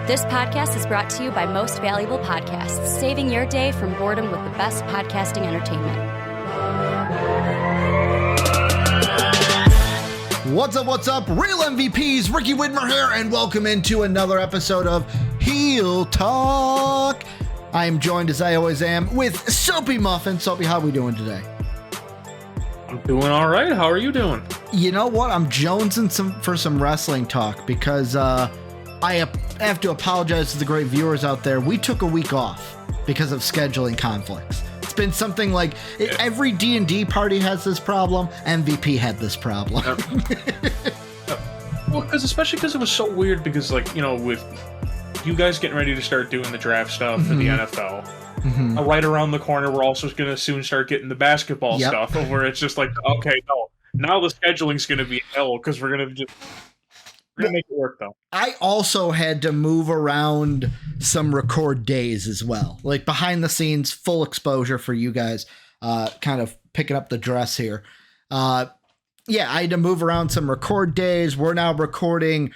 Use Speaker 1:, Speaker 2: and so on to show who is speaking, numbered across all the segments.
Speaker 1: This podcast is brought to you by Most Valuable Podcasts, saving your day from boredom with the best podcasting entertainment.
Speaker 2: What's up? Real MVPs, Ricky Widmer here, and welcome into another episode of Heel Talk. I am joined, as I always am, with Soapy Muffin. Soapy, how are we doing today?
Speaker 3: I'm doing all right. How are you doing?
Speaker 2: You know what? I'm jonesing for some wrestling talk because I have to apologize to the great viewers out there. We took a week off because of scheduling conflicts. It's been something like every D&D party has this problem. MVP had this problem.
Speaker 3: Well, especially because it was so weird because, like, you know, with you guys getting ready to start doing the draft stuff for the NFL, right around the corner, we're also going to soon start getting the basketball stuff where it's just like, okay, no, now the scheduling's going to be hell because we're going to make it work, though.
Speaker 2: I also had to move around some record days as well. Like behind the scenes, full exposure for you guys, kind of picking up the dress here. I had to move around some record days. We're now recording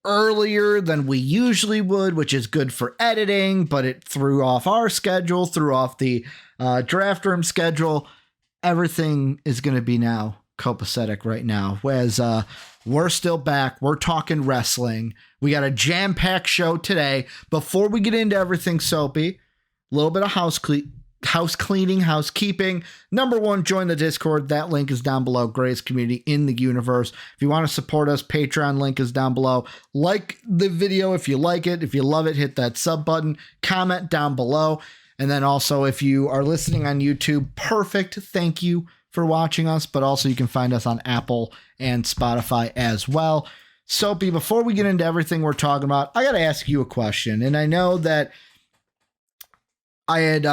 Speaker 2: earlier than we usually would, which is good for editing, but it threw off our schedule, threw off the draft room schedule. Everything is going to be now copacetic right now. Whereas we're still back. We're talking wrestling. We got a jam-packed show today. Before we get into everything, Soapy, a little bit of housekeeping. Number one, join the Discord. That link is down below. Greatest community in the universe. If you want to support us, Patreon link is down below. Like the video if you like it. If you love it, hit that sub button. Comment down below. And then also, if you are listening on YouTube, perfect. Thank you for watching us, but also you can find us on Apple and Spotify as well. Soapy, before we get into everything we're talking about, I got to ask you a question. And I know that I had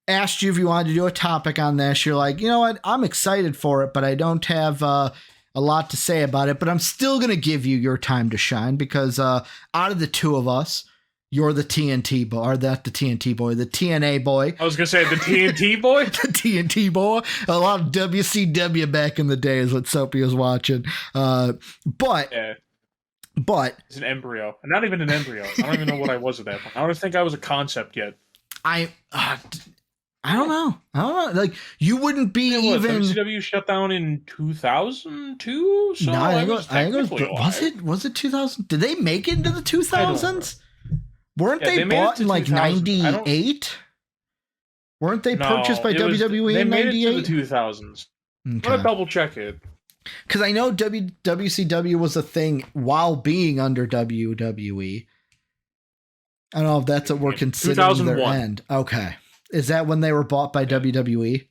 Speaker 2: asked you if you wanted to do a topic on this. You're like, you know what? I'm excited for it, but I don't have a lot to say about it. But I'm still going to give you your time to shine because out of the two of us, you're the TNT boy, or the TNT boy, the TNA boy.
Speaker 3: I was going to say the TNT boy?
Speaker 2: The TNT boy. A lot of WCW back in the day is what Soapy was watching. But
Speaker 3: it's an embryo. Not even an embryo. I don't even know what I was at that point. I don't think I was a concept yet.
Speaker 2: I don't know. Like, you wouldn't be even...
Speaker 3: WCW shut down in 2002? So
Speaker 2: no,
Speaker 3: I was
Speaker 2: 2000? 2000? Did they make it into the 2000s? Weren't they bought in like 98? Weren't they purchased by WWE in 98? They made it to the
Speaker 3: 2000s. Okay. I'm going to double check it.
Speaker 2: Because I know WCW was a thing while being under WWE. I don't know if that's what we're considering their end. Okay. Is that when they were bought by WWE?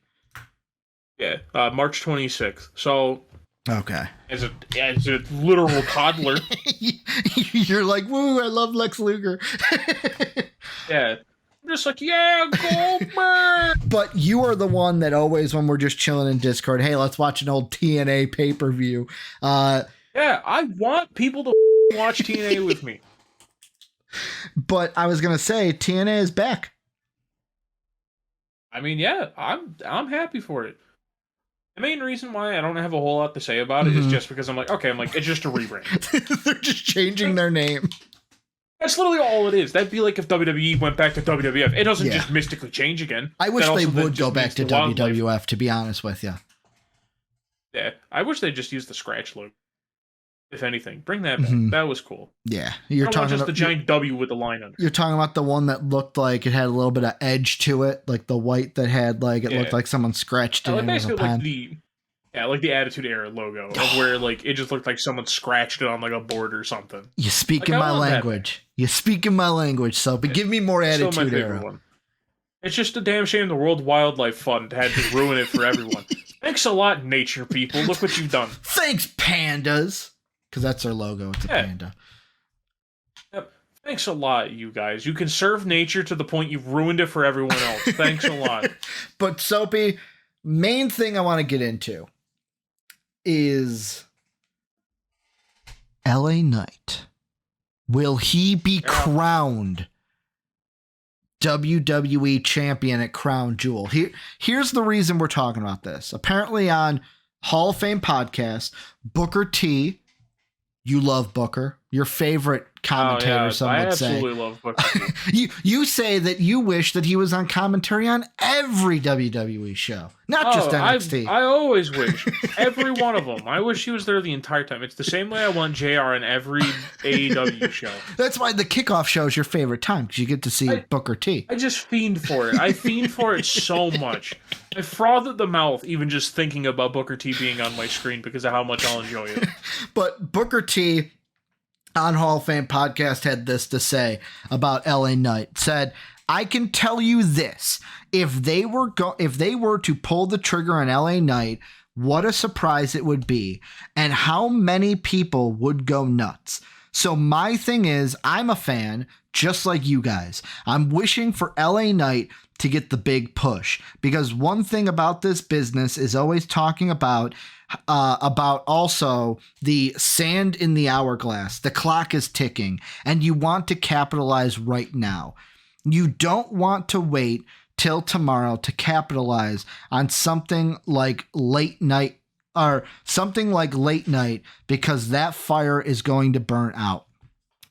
Speaker 3: Yeah, March 26th. So...
Speaker 2: Okay.
Speaker 3: As a literal toddler.
Speaker 2: You're like, woo, I love Lex Luger.
Speaker 3: Yeah. I'm just like, yeah, Goldberg.
Speaker 2: But you are the one that always, when we're just chilling in Discord, hey, let's watch an old TNA pay-per-view.
Speaker 3: Yeah, I want people to watch TNA with me.
Speaker 2: But I was going to say, TNA is back.
Speaker 3: I mean, yeah, I'm happy for it. The main reason why I don't have a whole lot to say about it is just because I'm like, it's just a rebrand.
Speaker 2: They're just changing their name.
Speaker 3: That's literally all it is. That'd be like if WWE went back to WWF. It doesn't just mystically change again.
Speaker 2: I wish they would go back to WWF, to be honest with you.
Speaker 3: Yeah, I wish they just used the scratch logo. If anything, bring that back. That was cool.
Speaker 2: Yeah,
Speaker 3: you're talking just the giant W with the line under.
Speaker 2: You're talking about the one that looked like it had a little bit of edge to it, like the white that had like it looked like someone scratched it in with a pen.
Speaker 3: Like the Attitude Era logo, of where like it just looked like someone scratched it on like a board or something.
Speaker 2: You speak in my language. You speak in my language, so but give me more Attitude Era.
Speaker 3: One. It's just a damn shame the World Wildlife Fund had to ruin it for everyone. Thanks a lot, nature people. Look what you've done.
Speaker 2: Thanks, pandas. Because that's their logo. It's a panda.
Speaker 3: Yep. Thanks a lot, you guys. You can serve nature to the point you've ruined it for everyone else. Thanks a lot.
Speaker 2: But Soapy, main thing I want to get into is LA Knight. Will he be crowned WWE champion at Crown Jewel? Here's the reason we're talking about this. Apparently on Hall of Fame podcast, Booker T, you love Booker. Your favorite commentator, some would say.
Speaker 3: I absolutely love Booker T.
Speaker 2: You say that you wish that he was on commentary on every WWE show, not just NXT.
Speaker 3: I always wish. Every one of them. I wish he was there the entire time. It's the same way I want JR in every AEW show.
Speaker 2: That's why the kickoff show is your favorite time, because you get to see Booker T.
Speaker 3: I just fiend for it. I fiend for it so much. I froth at the mouth even just thinking about Booker T being on my screen because of how much I'll enjoy it.
Speaker 2: But Booker T on Hall of Fame podcast had this to say about LA Knight. Said, I can tell you this, if they were to pull the trigger on LA Knight, what a surprise it would be, and how many people would go nuts. So my thing is, I'm a fan just like you guys. I'm wishing for LA Knight to get the big push, because one thing about this business is always talking about also the sand in the hourglass. The clock is ticking, and you want to capitalize right now. You don't want to wait till tomorrow to capitalize on something like late night, because that fire is going to burn out.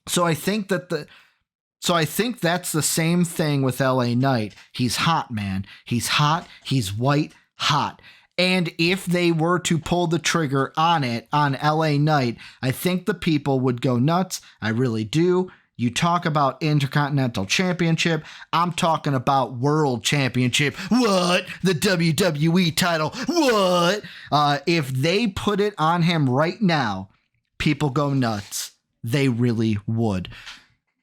Speaker 2: So I think that's the same thing with LA Knight. He's hot, man. He's hot. He's white hot. And if they were to pull the trigger on LA Knight, I think the people would go nuts. I really do. You talk about Intercontinental Championship. I'm talking about World Championship. What? The WWE title. What? If they put it on him right now, people go nuts. They really would.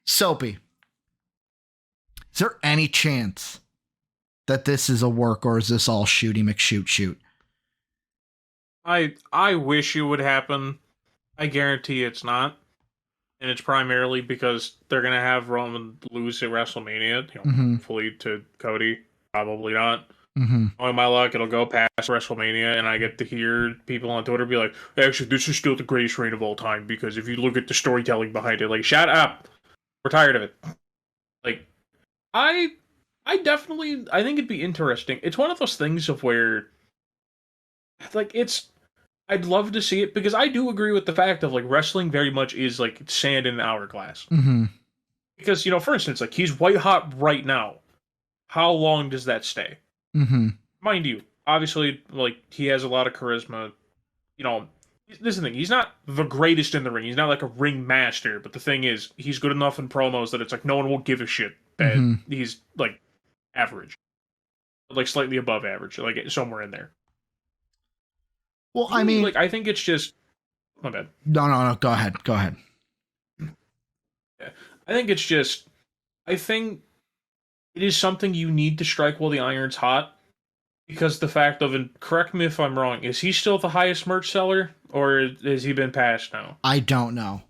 Speaker 2: Soapy, is there any chance that this is a work, or is this all shooty McShoot?
Speaker 3: I wish it would happen. I guarantee it's not. And it's primarily because they're going to have Roman lose at WrestleMania, hopefully to Cody. Probably not. Knowing my luck, it'll go past WrestleMania, and I get to hear people on Twitter be like, actually, this is still the greatest reign of all time, because if you look at the storytelling behind it, like, shut up. We're tired of it. Like, I think it'd be interesting. It's one of those things of where, like, I'd love to see it, because I do agree with the fact of, like, wrestling very much is, like, sand in the hourglass. Because, for instance, like, he's white hot right now. How long does that stay? Mind you, obviously, like, he has a lot of charisma. This is the thing. He's not the greatest in the ring. He's not, like, a ring master. But the thing is, he's good enough in promos that it's, like, no one will give a shit that he's, like, average. Like, slightly above average. Like, somewhere in there.
Speaker 2: Well, I mean,
Speaker 3: like, I think it's just... My bad.
Speaker 2: No. Go ahead.
Speaker 3: Yeah. I think it's just... I think it is something you need to strike while the iron's hot. Because the fact of... And correct me if I'm wrong. Is he still the highest merch seller? Or has he been passed now?
Speaker 2: I don't know.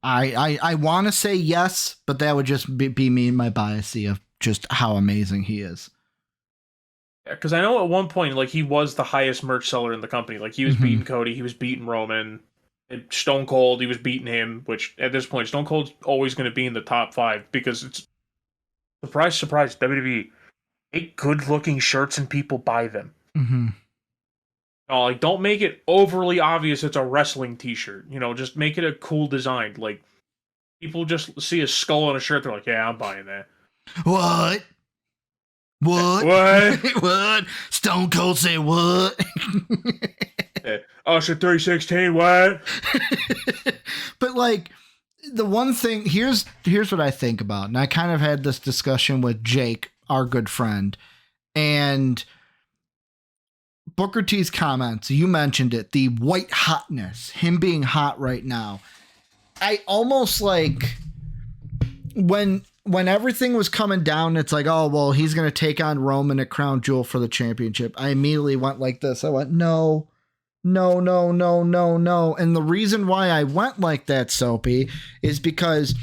Speaker 2: I want to say yes, but that would just be me and my bias of just how amazing he is.
Speaker 3: Yeah, because I know at one point, like, he was the highest merch seller in the company. Like, he was beating Cody, he was beating Roman, and Stone Cold, he was beating him, which, at this point, Stone Cold's always going to be in the top 5, because it's, surprise, surprise, WWE, make good-looking shirts and people buy them. Like, don't make it overly obvious it's a wrestling t-shirt. Just make it a cool design. Like, people just see a skull on a shirt, they're like, yeah, I'm buying that.
Speaker 2: What? What? Stone Cold say what?
Speaker 3: Usher 316, what?
Speaker 2: But, like, the one thing, here's what I think about, and I kind of had this discussion with Jake, our good friend, and Booker T's comments, you mentioned it, the white hotness, him being hot right now. I almost like, when everything was coming down, it's like, oh, well, he's going to take on Roman at Crown Jewel for the championship. I immediately went like this. I went, no. And the reason why I went like that, Soapy, is because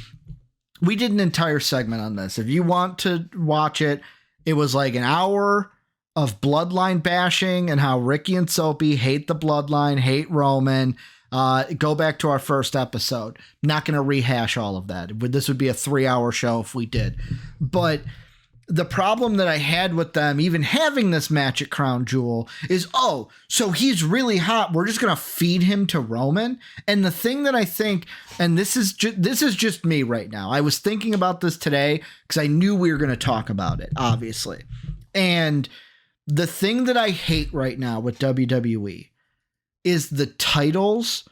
Speaker 2: we did an entire segment on this. If you want to watch it, it was like an hour of bloodline bashing and how Ricky and Soapy hate the bloodline, hate Roman. Go back to our first episode. Not going to rehash all of that. This would be a 3-hour show if we did. But the problem that I had with them even having this match at Crown Jewel is, oh, so he's really hot. We're just going to feed him to Roman. And the thing that I think, and this is just me right now. I was thinking about this today because I knew we were going to talk about it, obviously. And the thing that I hate right now with WWE is the titles.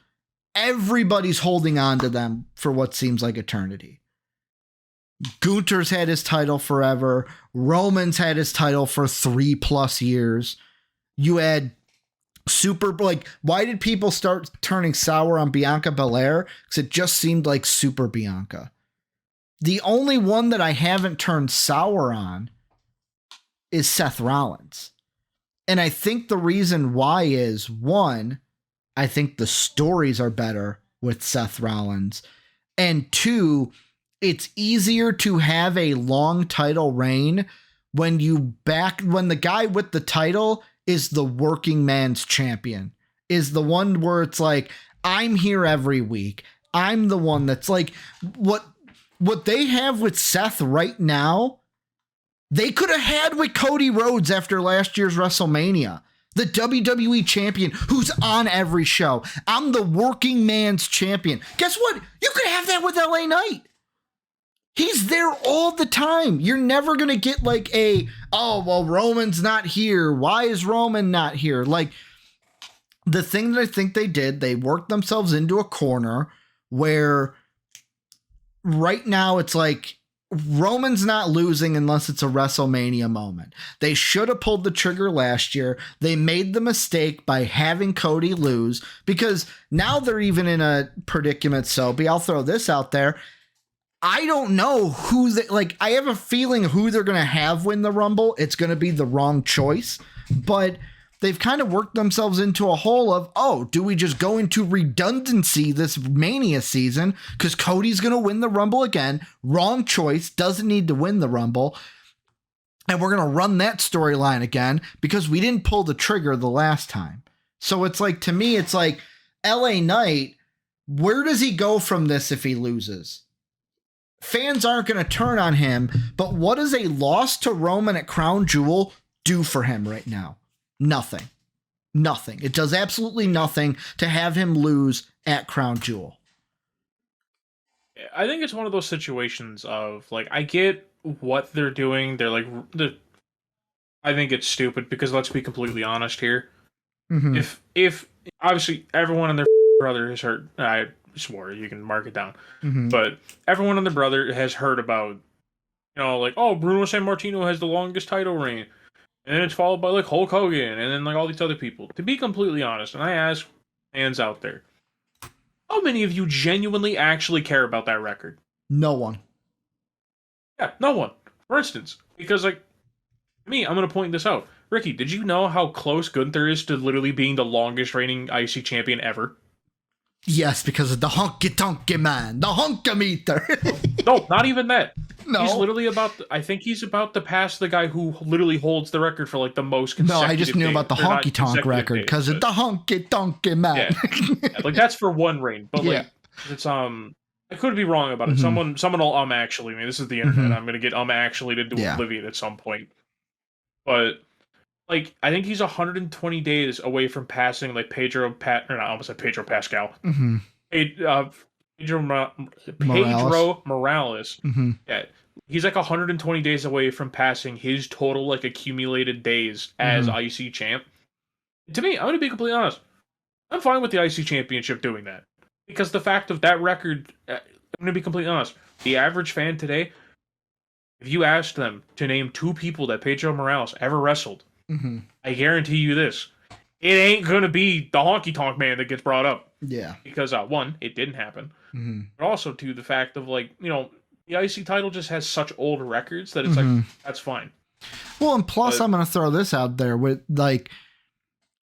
Speaker 2: Everybody's holding on to them for what seems like eternity. Gunther's had his title forever. Roman's had his title for 3+ years. You had why did people start turning sour on Bianca Belair? Because it just seemed like Super Bianca. The only one that I haven't turned sour on is Seth Rollins. And I think the reason why is, one, I think the stories are better with Seth Rollins. And two, it's easier to have a long title reign when the guy with the title is the working man's champion, is the one where it's like, I'm here every week. I'm the one that's like, what they have with Seth right now, they could have had with Cody Rhodes after last year's WrestleMania. The WWE champion who's on every show. I'm the working man's champion. Guess what? You could have that with LA Knight. He's there all the time. You're never going to get like Roman's not here. Why is Roman not here? Like, the thing that I think they did, they worked themselves into a corner where right now it's like Roman's not losing unless it's a WrestleMania moment. They should have pulled the trigger last year. They made the mistake by having Cody lose because now they're even in a predicament. Soapy, I'll throw this out there. I don't know I have a feeling who they're going to have win the Rumble. It's going to be the wrong choice, but they've kind of worked themselves into a hole of, do we just go into redundancy this Mania season because Cody's going to win the Rumble again? Wrong choice, doesn't need to win the Rumble. And we're going to run that storyline again because we didn't pull the trigger the last time. So it's like, to me, it's like LA Knight, where does he go from this if he loses? Fans aren't going to turn on him, but what does a loss to Roman at Crown Jewel do for him right now? Nothing. It does absolutely nothing to have him lose at Crown Jewel.
Speaker 3: I think it's one of those situations of, like, I get what they're doing. I think it's stupid because, let's be completely honest here. Mm-hmm. If obviously everyone and their brother has heard, I swore, you can mark it down. Mm-hmm. But everyone and their brother has heard about, Bruno Sammartino has the longest title reign. And then it's followed by, like, Hulk Hogan, and then, like, all these other people. To be completely honest, and I ask fans out there, how many of you genuinely actually care about that record?
Speaker 2: No one.
Speaker 3: Yeah, no one. For instance, because, like, I'm going to point this out. Ricky, did you know how close Gunther is to literally being the longest reigning IC champion ever?
Speaker 2: Yes, because of the honky-tonky man, the honkometer.
Speaker 3: No, not even that.
Speaker 2: No.
Speaker 3: He's literally I think he's about to pass the guy who literally holds the record for, like, the most consecutive
Speaker 2: No, I just knew
Speaker 3: days.
Speaker 2: about the honky-tonk record because of the honky-tonky man.
Speaker 3: Yeah, like, that's for one reign. But, like, it's, I could be wrong about it. Mm-hmm. Someone will actually, this is the internet. Mm-hmm. I'm going to get actually to do Oblivion at some point. But, like, I think he's 120 days away from passing, like, Pedro Pascal. Mm-hmm. Pedro Morales. Mm-hmm. Yeah. He's like 120 days away from passing his total, like, accumulated days as IC champ. To me, I'm going to be completely honest. I'm fine with the IC championship doing that. Because the fact of that record, I'm going to be completely honest. The average fan today, if you asked them to name 2 people that Pedro Morales ever wrestled, I guarantee you this. It ain't going to be the Honky Tonk Man that gets brought up.
Speaker 2: Yeah.
Speaker 3: Because, one, it didn't happen. But also, too, the fact of, like, the IC title just has such old records that it's like, that's fine.
Speaker 2: Well, and plus, I'm going to throw this out there with, like,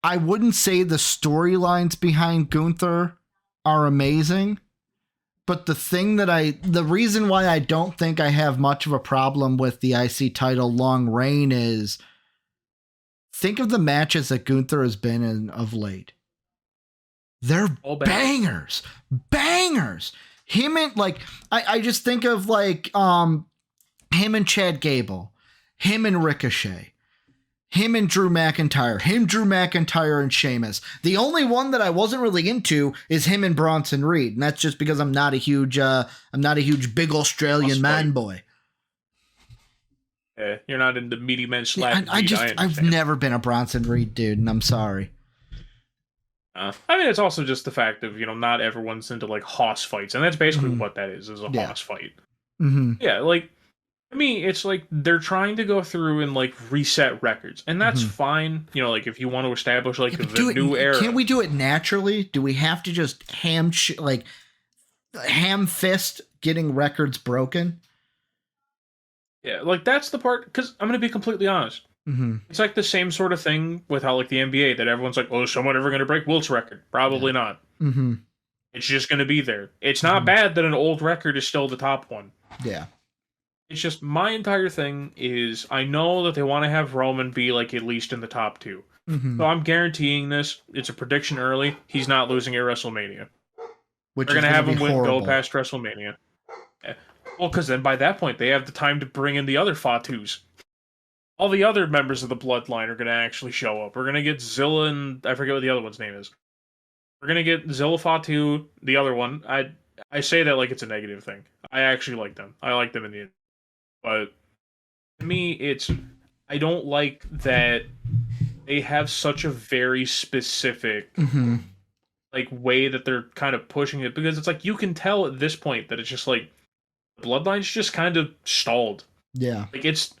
Speaker 2: I wouldn't say the storylines behind Gunther are amazing, but the reason why I don't think I have much of a problem with the IC title long reign is, think of the matches that Gunther has been in of late. They're bangers. Him and, like, I just think of, like, him and Chad Gable. him and Ricochet, him and Drew McIntyre, and Sheamus. The only one that I wasn't really into is him and Bronson Reed, and that's just because I'm not a huge big Australian man boy.
Speaker 3: Yeah, you're not into meaty men slapping.
Speaker 2: Yeah, I've never been a Bronson Reed dude, and I'm sorry.
Speaker 3: I mean, it's also just the fact of, not everyone's into like hoss fights, and that's basically what that is a hoss fight.
Speaker 2: Mm-hmm.
Speaker 3: Yeah, like, to me, it's like they're trying to go through and like reset records, and that's fine. Like if you want to establish like the new era.
Speaker 2: Can't we do it naturally? Do we have to just ham fist getting records broken?
Speaker 3: Yeah, like that's the part, because I'm going to be completely honest. It's like the same sort of thing with how like the NBA, that everyone's like, oh, is someone ever going to break Wilt's record? Probably not. It's just going to be there. It's not bad that an old record is still the top one.
Speaker 2: Yeah.
Speaker 3: It's just, my entire thing is, I know that they want to have Roman be like at least in the top 2. So I'm guaranteeing this. It's a prediction early. He's not losing at WrestleMania. They're going to have him go past WrestleMania. Well, because then by that point, they have the time to bring in the other Fatus. All the other members of the bloodline are going to actually show up. We're going to get Zilla and... I forget what the other one's name is. We're going to get Zilla Fatu, the other one. I say that like it's a negative thing. I actually like them. I like them in the end. But to me, it's... I don't like that they have such a very specific like way that they're kind of pushing it. Because it's like, you can tell at this point that it's just like... The bloodline's just kind of stalled.
Speaker 2: Yeah.
Speaker 3: Like, it's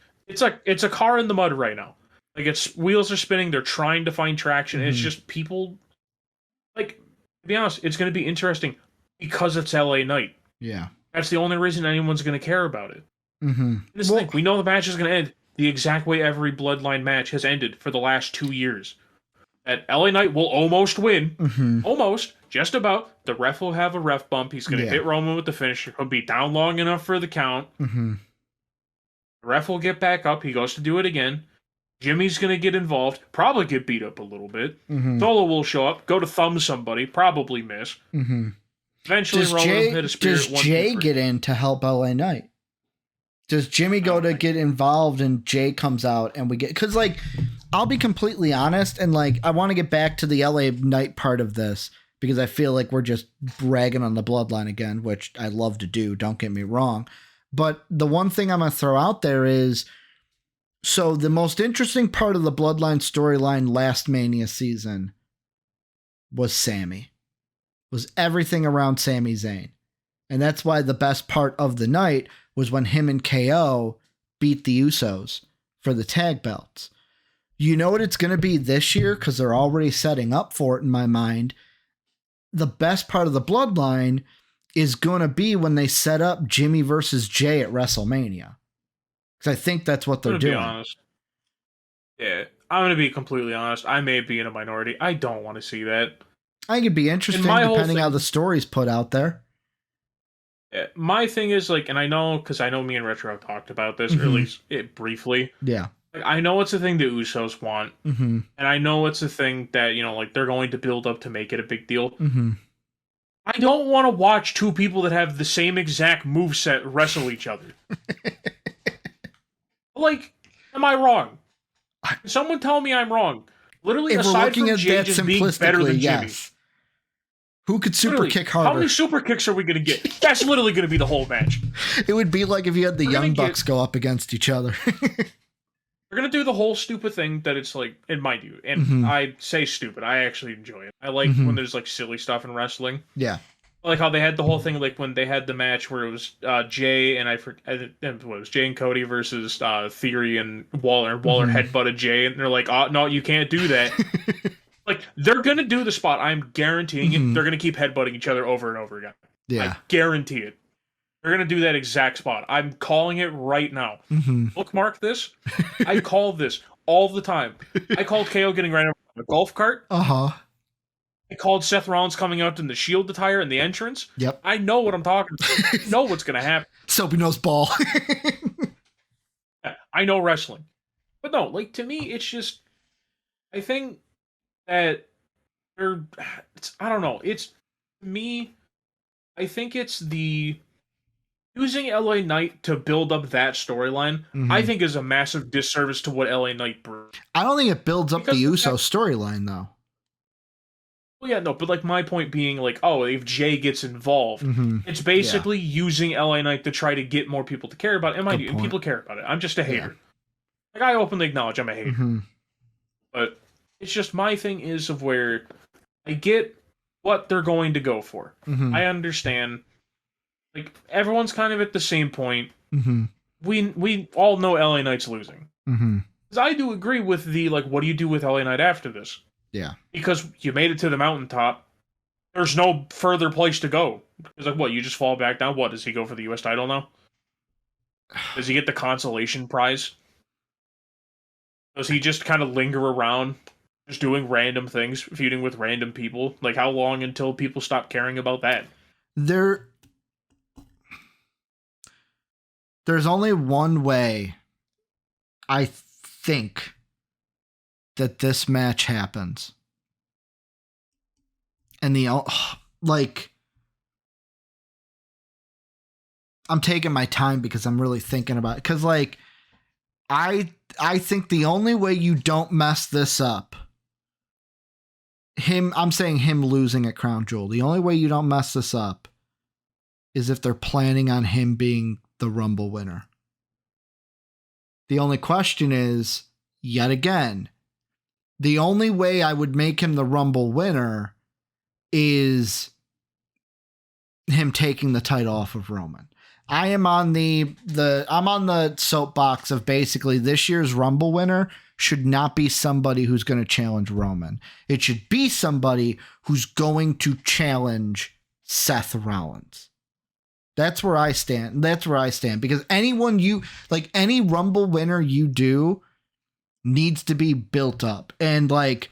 Speaker 3: a car in the mud right now. Like, its wheels are spinning. They're trying to find traction. It's just people... Like, to be honest, it's going to be interesting because it's LA Knight.
Speaker 2: Yeah.
Speaker 3: That's the only reason anyone's going to care about it. This thing, we know the match is going to end the exact way every Bloodline match has ended for the last 2 years. That LA Knight will almost win. Almost. Just about. The ref will have a ref bump. He's going to hit Roman with the finisher. He'll be down long enough for the count. The ref will get back up. He goes to do it again. Jimmy's going to get involved. Probably get beat up a little bit. Solo will show up. Go to thumb somebody. Probably miss. Eventually, Roman will hit a spirit.
Speaker 2: Does Jay get in to help LA Knight? Does Jimmy go to get involved and Jay comes out and we get... Because, like, I'll be completely honest, and, like, I want to get back to the LA Knight part of this because I feel like we're just bragging on the bloodline again, which I love to do, don't get me wrong. But the one thing I'm going to throw out there is, so the most interesting part of the bloodline storyline last Mania season was Sami. Was everything around Sami Zayn. And that's why the best part of the night was when him and KO beat the Usos for the tag belts. You know what it's going to be this year, because they're already setting up for it in my mind. The best part of the bloodline is going to be when they set up Jimmy versus Jay at WrestleMania. Because I think that's what they're doing.
Speaker 3: Yeah, I'm going to be completely honest. I may be in a minority. I don't want to see that.
Speaker 2: I think it'd be interesting depending how the story's put out there.
Speaker 3: Yeah, my thing is, like, and I know, because I know me and Retro have talked about this, or at least briefly.
Speaker 2: Yeah.
Speaker 3: Like, I know it's a thing the Usos want, and I know it's a thing that, like, they're going to build up to make it a big deal. I don't want to watch two people that have the same exact moveset wrestle each other. Like, am I wrong? Someone tell me I'm wrong. Literally,
Speaker 2: if
Speaker 3: aside from Jay just being better than Jimmy.
Speaker 2: Who could super kick harder?
Speaker 3: How many super kicks are we going to get? That's literally going to be the whole match.
Speaker 2: It would be like if you had the Young Bucks go up against each other.
Speaker 3: We're going to do the whole stupid thing that it's like, and mind you, and I say stupid, I actually enjoy it. I like when there's like silly stuff in wrestling.
Speaker 2: Yeah.
Speaker 3: Like how they had the whole thing, like when they had the match where it was Jay and it was Jay and Cody versus Theory and Waller. And Waller headbutted Jay, and they're like, "Oh no, you can't do that." Like, they're gonna do the spot. I'm guaranteeing it. They're gonna keep headbutting each other over and over again.
Speaker 2: Yeah,
Speaker 3: I guarantee it. They're gonna do that exact spot. I'm calling it right now. Bookmark this. I call this all the time. I called KO getting right over a golf cart. I called Seth Rollins coming out in the Shield attire in the entrance.
Speaker 2: Yep.
Speaker 3: I know what I'm talking about. I know what's going to happen.
Speaker 2: Soapy knows ball.
Speaker 3: I know wrestling. But no, like, to me, it's just... I think that... I don't know. It's... To me, I think it's the... using LA Knight to build up that storyline, I think is a massive disservice to what LA Knight brings.
Speaker 2: I don't think it builds up the Uso storyline, though.
Speaker 3: Well, yeah, no, but like my point being, like, oh, if Jay gets involved, it's basically using LA Knight to try to get more people to care about it. And people care about it. I'm just a hater. Like, I openly acknowledge I'm a hater. But it's just my thing is of where I get what they're going to go for. I understand. Like, everyone's kind of at the same point. We all know LA Knight's losing. Because I do agree with the, like, what do you do with LA Knight after this?
Speaker 2: Yeah.
Speaker 3: Because you made it to the mountaintop. There's no further place to go. It's like, what, you just fall back down? What, does he go for the US title now? Does he get the consolation prize? Does he just kind of linger around, just doing random things, feuding with random people? Like, how long until people stop caring about that?
Speaker 2: There's only one way, I think, that this match happens. And I'm taking my time because I'm really thinking about it. Because, like, I think the only way you don't mess this up, I'm saying him losing at Crown Jewel, the only way you don't mess this up is if they're planning on him being the Rumble winner. The only question is, yet again, the only way I would make him the Rumble winner is him taking the title off of Roman. I am on I'm on the soapbox of basically this year's Rumble winner should not be somebody who's going to challenge Roman. It should be somebody who's going to challenge Seth Rollins. That's where I stand. Because any Rumble winner you do needs to be built up. And like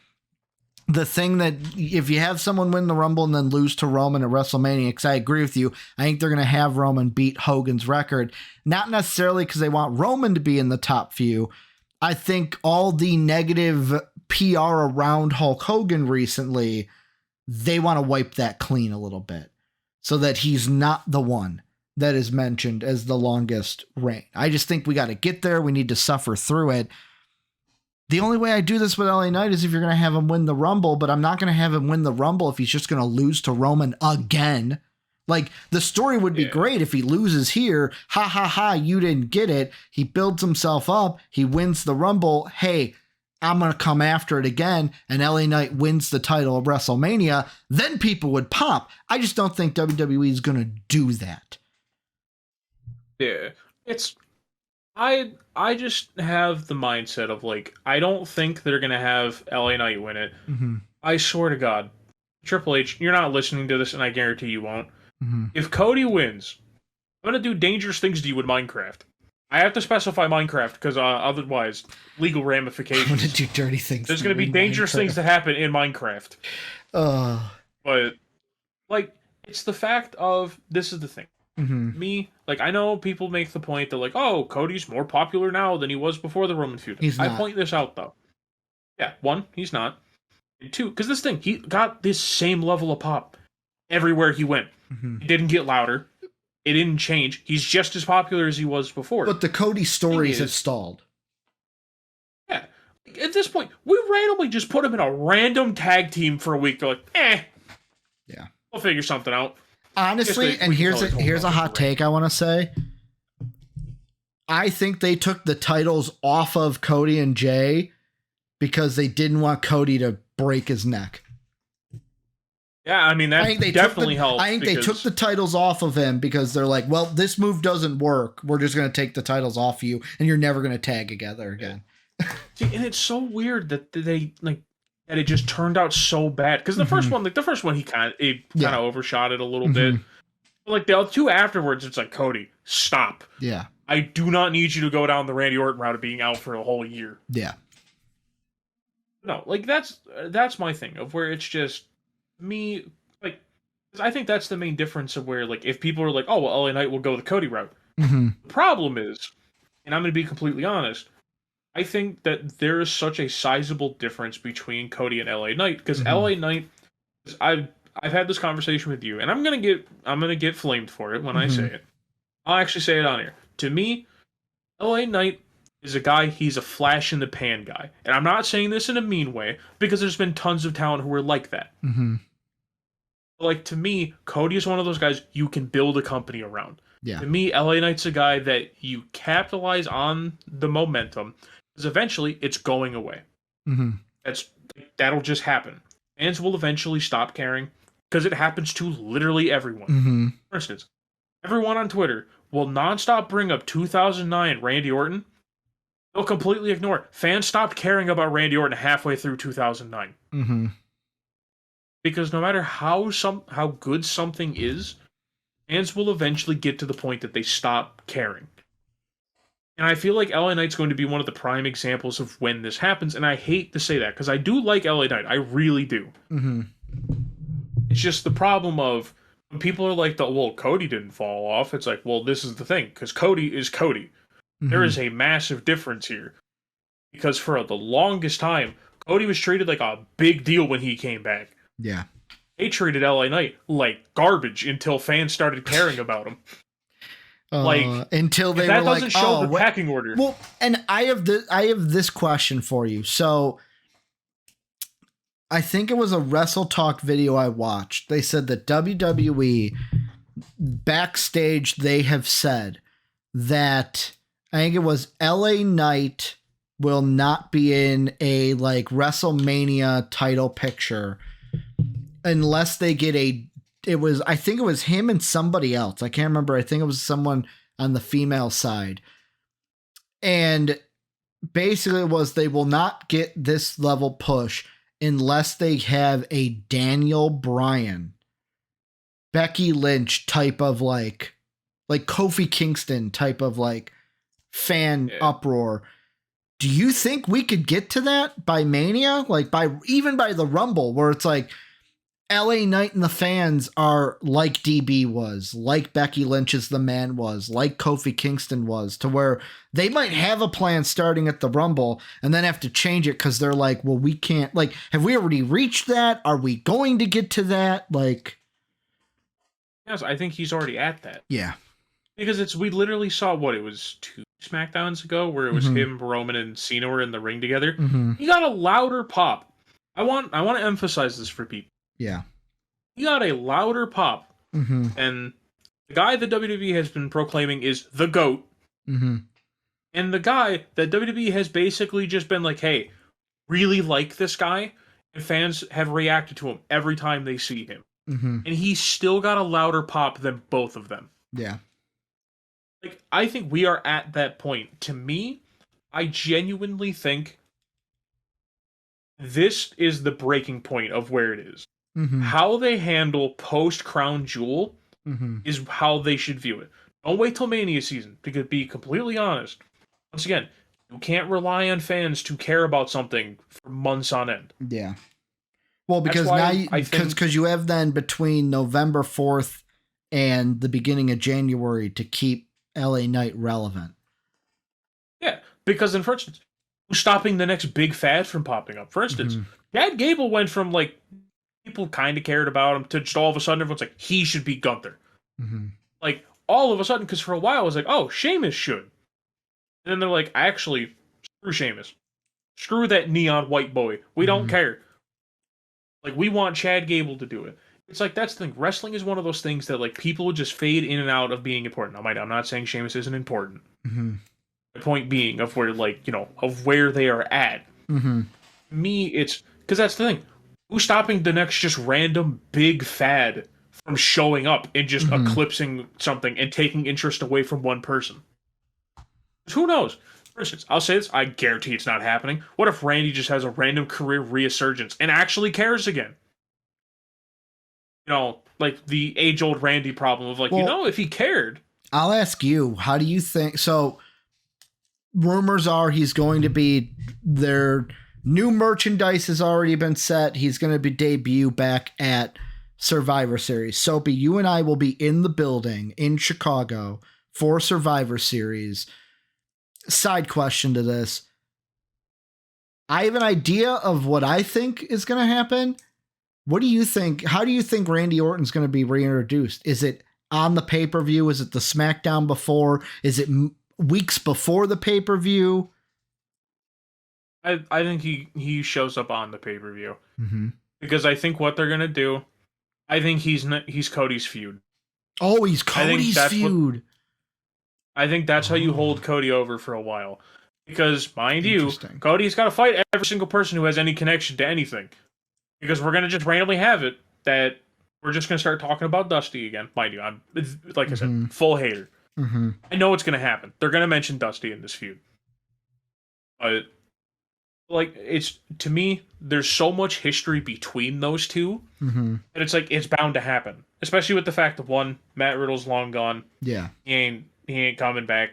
Speaker 2: the thing that if you have someone win the Rumble and then lose to Roman at WrestleMania, because I agree with you, I think they're going to have Roman beat Hogan's record, not necessarily because they want Roman to be in the top few. I think all the negative PR around Hulk Hogan recently, they want to wipe that clean a little bit so that he's not the one that is mentioned as the longest reign. I just think we got to get there. We need to suffer through it. The only way I do this with LA Knight is if you're going to have him win the Rumble, but I'm not going to have him win the Rumble if he's just going to lose to Roman again. Like, the story would be great if he loses here. Ha ha ha, you didn't get it. He builds himself up. He wins the Rumble. Hey, I'm going to come after it again. And LA Knight wins the title of WrestleMania. Then people would pop. I just don't think WWE is going to do that.
Speaker 3: Yeah. I just have the mindset of, like, I don't think they're going to have LA Knight win it. I swear to God, Triple H, you're not listening to this, and I guarantee you won't. If Cody wins, I'm going to do dangerous things to you with Minecraft. I have to specify Minecraft, because otherwise, legal ramifications.
Speaker 2: I'm going to do dirty things.
Speaker 3: There's going to be dangerous things that happen in Minecraft. But, like, it's the fact of, this is the thing. Me, like, I know people make the point that, like, oh, Cody's more popular now than he was before the Roman feud. I point this out, though. Yeah, one, he's not. And two, because this thing, he got this same level of pop everywhere he went. It didn't get louder. It didn't change. He's just as popular as he was before.
Speaker 2: But the Cody stories have stalled.
Speaker 3: Yeah. At this point, we randomly just put him in a random tag team for a week. They're like,
Speaker 2: yeah,
Speaker 3: we'll figure something out.
Speaker 2: Honestly, and here's a hot take I want to say. I think they took the titles off of Cody and Jay because they didn't want Cody to break his neck.
Speaker 3: Yeah, I mean, that definitely helps.
Speaker 2: I think they took the titles off of him because they're like, well, this move doesn't work. We're just going to take the titles off you, and you're never going to tag together again.
Speaker 3: See, and it's so weird that they, like, and it just turned out so bad. Because the first one, he kind of overshot it a little bit. But, like, the two afterwards, it's like, Cody, stop.
Speaker 2: Yeah.
Speaker 3: I do not need you to go down the Randy Orton route of being out for a whole year.
Speaker 2: Yeah.
Speaker 3: No, like, that's my thing, of where it's just me, like, I think that's the main difference of where, like, if people are like, oh, well, LA Knight will go the Cody route. The problem is, and I'm going to be completely honest, I think that there is such a sizable difference between Cody and LA Knight, because LA Knight, I've had this conversation with you, and I'm gonna get flamed for it when I say it. I'll actually say it on here. To me, LA Knight is a guy, he's a flash in the pan guy. And I'm not saying this in a mean way, because there's been tons of talent who are like that.
Speaker 2: Mm-hmm.
Speaker 3: Like, to me, Cody is one of those guys you can build a company around.
Speaker 2: Yeah.
Speaker 3: To me, LA Knight's a guy that you capitalize on the momentum, because eventually it's going away.
Speaker 2: Mm-hmm.
Speaker 3: That'll just happen. Fans will eventually stop caring, because it happens to literally everyone.
Speaker 2: Mm-hmm.
Speaker 3: For instance, everyone on Twitter will nonstop bring up 2009 Randy Orton. They'll completely ignore it. Fans stopped caring about Randy Orton halfway through 2009.
Speaker 2: Mm-hmm.
Speaker 3: Because no matter how good something is, fans will eventually get to the point that they stop caring. And I feel like LA Knight's going to be one of the prime examples of when this happens, and I hate to say that, because I do like LA Knight. I really do.
Speaker 2: Mm-hmm.
Speaker 3: It's just the problem of, when people are like, well, Cody didn't fall off, it's like, well, this is the thing, because Cody is Cody.
Speaker 2: Mm-hmm.
Speaker 3: There is a massive difference here. Because for the longest time, Cody was treated like a big deal when he came back.
Speaker 2: Yeah.
Speaker 3: They treated LA Knight like garbage until fans started caring about him.
Speaker 2: Until they
Speaker 3: that
Speaker 2: were
Speaker 3: doesn't
Speaker 2: like,
Speaker 3: show the packing order.
Speaker 2: Well, and I have this question for you. So I think it was a Wrestle Talk video I watched. They said that WWE backstage, they have said that, I think it was LA Knight will not be in a like WrestleMania title picture unless they get I think it was him and somebody else. I can't remember. I think it was someone on the female side. And basically it was, they will not get this level push unless they have a Daniel Bryan, Becky Lynch type of like Kofi Kingston type of like fan uproar. Do you think we could get to that by Mania? Like even by the Rumble, where it's like LA Knight and the fans are like DB was, like Becky Lynch's The Man was, like Kofi Kingston was, to where they might have a plan starting at the Rumble and then have to change it because they're like, well, we can't, like, have we already reached that? Are we going to get to that? Like,
Speaker 3: yes, I think he's already at that.
Speaker 2: Yeah.
Speaker 3: Because we literally saw it was 2 SmackDowns ago where it was him, Roman, and Cena were in the ring together. He got a louder pop. I want to emphasize this for people.
Speaker 2: Yeah.
Speaker 3: He got a louder pop. And the guy that WWE has been proclaiming is the GOAT. And the guy that WWE has basically just been like, hey, really like this guy. And fans have reacted to him every time they see him. And he's still got a louder pop than both of them.
Speaker 2: Yeah.
Speaker 3: Like, I think we are at that point. To me, I genuinely think this is the breaking point of where it is. How they handle post Crown Jewel is how they should view it. Don't wait till Mania season, because to be completely honest, once again, you can't rely on fans to care about something for months on end.
Speaker 2: Yeah. Well, because now because you have then between November 4th and the beginning of January to keep LA Knight relevant.
Speaker 3: Yeah, because then, for instance, who's stopping the next big fad from popping up? For instance, Chad Gable went from like people kind of cared about him to just all of a sudden everyone's like, he should be Gunther. Like all of a sudden, because for a while I was like, oh, Sheamus should. And then they're like, actually, screw Sheamus. Screw that neon white boy. We don't care. Like, we want Chad Gable to do it. It's like, that's the thing. Wrestling is one of those things that, like, people just fade in and out of being important. Now, I'm not saying Sheamus isn't important. The point being of where, like, of where they are at. Me, it's... Because that's the thing. Who's stopping the next just random big fad from showing up and just eclipsing something and taking interest away from one person? Who knows? For instance, I'll say this, I guarantee it's not happening. What if Randy just has a random career resurgence and actually cares again? Like the age-old Randy problem of like, if he cared. I'll
Speaker 2: ask you, how do you think... So, rumors are he's going to be... Their new merchandise has already been set. He's going to be debut back at Survivor Series. Soapy, you and I will be in the building in Chicago for Survivor Series. Side question to this. I have an idea of what I think is going to happen. What do you think? How do you think Randy Orton's going to be reintroduced? Is it on the pay-per-view? Is it the SmackDown before? Is it weeks before the pay-per-view?
Speaker 3: I think he shows up on the pay-per-view.
Speaker 2: Mm-hmm.
Speaker 3: Because I think what they're going to do, I think he's Cody's feud.
Speaker 2: Oh, he's Cody's feud.
Speaker 3: I think that's how you hold Cody over for a while. Because, mind you, Cody's got to fight every single person who has any connection to anything. Because we're going to just randomly have it that we're just going to start talking about Dusty again. Mind you, I'm, like I said, full hater.
Speaker 2: Mm-hmm.
Speaker 3: I know it's going to happen. They're going to mention Dusty in this feud. But, like, it's, to me, there's so much history between those two that it's like, it's bound to happen. Especially with the fact that, one, Matt Riddle's long gone.
Speaker 2: Yeah.
Speaker 3: He ain't coming back.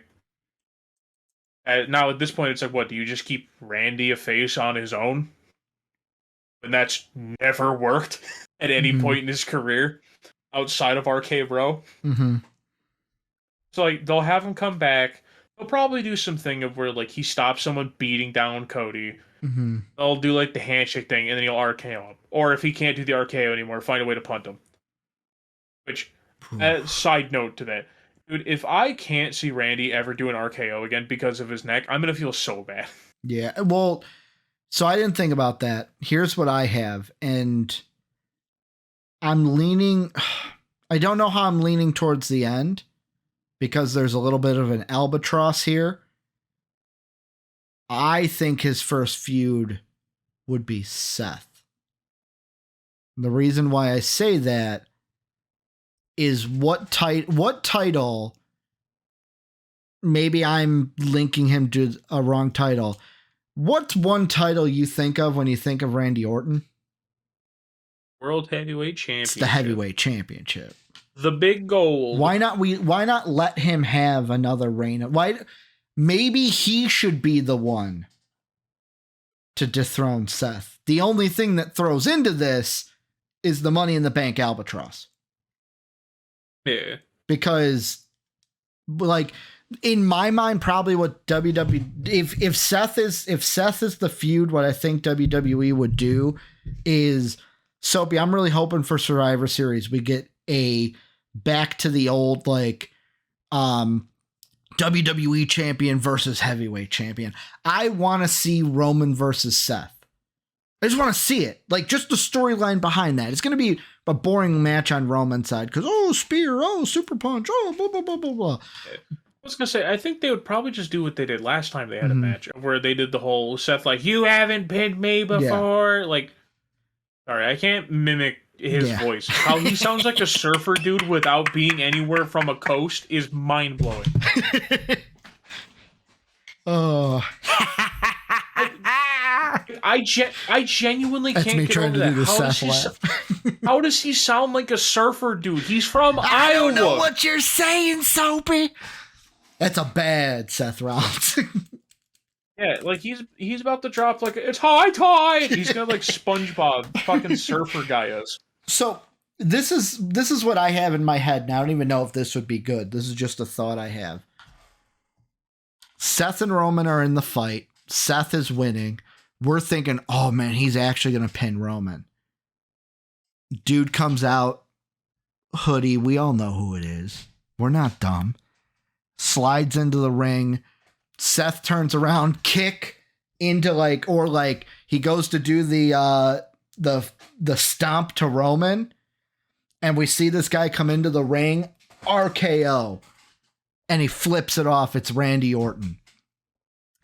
Speaker 3: Now, at this point, it's like, what, do you just keep Randy a face on his own? And that's never worked at any point in his career outside of RK Bro. So, like, they'll have him come back. They'll probably do something of where, like, he stops someone beating down Cody. They'll do, like, the handshake thing, and then he'll RKO him. Or if he can't do the RKO anymore, find a way to punt him. Which, side note to that. Dude, if I can't see Randy ever do an RKO again because of his neck, I'm going to feel so bad.
Speaker 2: Yeah, well, so I didn't think about that. Here's what I have, and I'm leaning... I don't know how I'm leaning towards the end, because there's a little bit of an albatross here. I think his first feud would be Seth. The reason why I say that is what title, maybe I'm linking him to a wrong title. What's one title you think of when you think of Randy Orton?
Speaker 3: World Heavyweight Championship.
Speaker 2: It's the Heavyweight Championship.
Speaker 3: The big goal.
Speaker 2: Why not let him have another reign? Maybe he should be the one to dethrone Seth. The only thing that throws into this is the Money in the Bank albatross.
Speaker 3: Yeah.
Speaker 2: Because, like, in my mind, probably what WWE, if Seth is the feud, what I think WWE would do is, Soapy, I'm really hoping for Survivor Series we get a back to the old, like, WWE champion versus heavyweight champion. I want to see Roman versus Seth. I just want to see it. Like, just the storyline behind that. It's going to be a boring match on Roman's side because, oh, spear, oh, super punch, oh, blah, blah, blah, blah, blah.
Speaker 3: I was going to say, I think they would probably just do what they did last time they had a match, where they did the whole Seth, like, you haven't pinned me before. Yeah. Like, sorry, I can't mimic his voice. How he sounds like a surfer dude without being anywhere from a coast is mind-blowing.
Speaker 2: Oh.
Speaker 3: I genuinely
Speaker 2: That's
Speaker 3: can't
Speaker 2: me
Speaker 3: get
Speaker 2: trying
Speaker 3: over
Speaker 2: to
Speaker 3: that.
Speaker 2: do the Seth laugh.
Speaker 3: How does he sound like a surfer dude? He's from Iowa.
Speaker 2: I don't know what you're saying, Soapy. That's a bad Seth Rollins.
Speaker 3: Yeah, like he's about to drop like it's high tide. He's gonna like SpongeBob fucking surfer guy is.
Speaker 2: So this is what I have in my head. Now I don't even know if this would be good. This is just a thought I have. Seth and Roman are in the fight. Seth is winning. We're thinking, oh man, he's actually gonna pin Roman. Dude comes out, hoodie. We all know who it is. We're not dumb. Slides into the ring. Seth turns around, kick into he goes to do the stomp to Roman, and we see this guy come into the ring, RKO, and he flips it off. It's Randy Orton.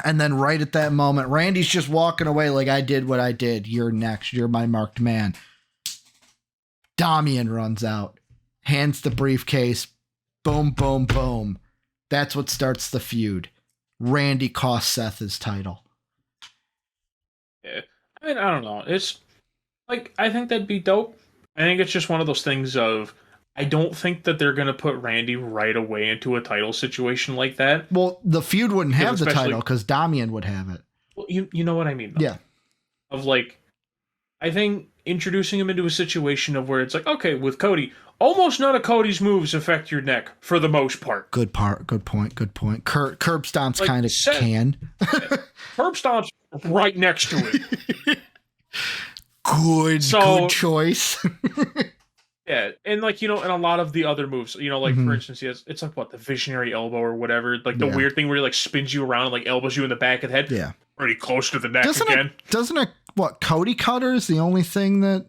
Speaker 2: And then right at that moment, Randy's just walking away like, I did what I did. You're next. You're my marked man. Damian runs out, hands the briefcase. Boom, boom, boom. That's what starts the feud. Randy cost Seth his title.
Speaker 3: Yeah. I mean, I don't know. It's like, I think that'd be dope. I think it's just one of those things of, I don't think that they're going to put Randy right away into a title situation like that.
Speaker 2: Well, the feud wouldn't have the title because Damian would have it.
Speaker 3: Well, you know what I mean, though.
Speaker 2: Yeah.
Speaker 3: Of like, I think introducing him into a situation of where it's like, okay, with Cody, almost none of Cody's moves affect your neck for the most part.
Speaker 2: Good point. Curb stomps like, kind of can.
Speaker 3: Curb stomps right next to it.
Speaker 2: Good choice.
Speaker 3: Yeah, and like and a lot of the other moves, like for
Speaker 2: Mhm.
Speaker 3: instance, yes, it's like what the visionary elbow or whatever, like the
Speaker 2: Yeah.
Speaker 3: weird thing where he like spins you around and like elbows you in the back of the head,
Speaker 2: Yeah.
Speaker 3: pretty close to the neck again.
Speaker 2: Doesn't it, what, Cody Cutter is the only thing that.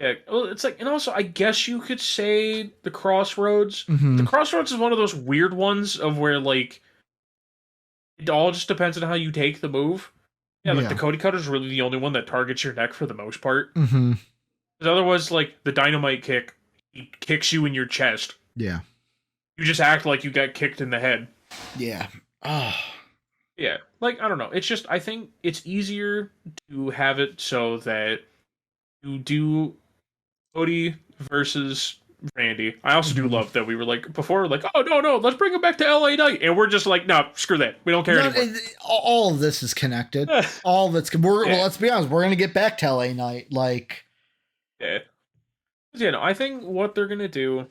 Speaker 3: Yeah, well, it's like, and also I guess you could say the Crossroads. The
Speaker 2: Mhm.
Speaker 3: Crossroads is one of those weird ones of where like it all just depends on how you take the move. Yeah, like the
Speaker 2: Yeah.
Speaker 3: Cody Cutter is really the only one that targets your neck for the most part.
Speaker 2: Mhm.
Speaker 3: Because otherwise, like the Dynamite kick, he kicks you in your chest.
Speaker 2: Yeah.
Speaker 3: You just act like you got kicked in the head.
Speaker 2: Yeah. Oh.
Speaker 3: Yeah, like I don't know. It's just I think it's easier to have it so that you do Cody versus Randy. I also do
Speaker 2: Mhm.
Speaker 3: love that we were like before, like, oh no, let's bring him back to LA Knight, and we're just like, no, screw that, we don't care
Speaker 2: No,
Speaker 3: anymore.
Speaker 2: all of this is connected. All of it's. Well, let's be honest. We're gonna get back to LA Knight. Like.
Speaker 3: Yeah, no, I think what they're gonna do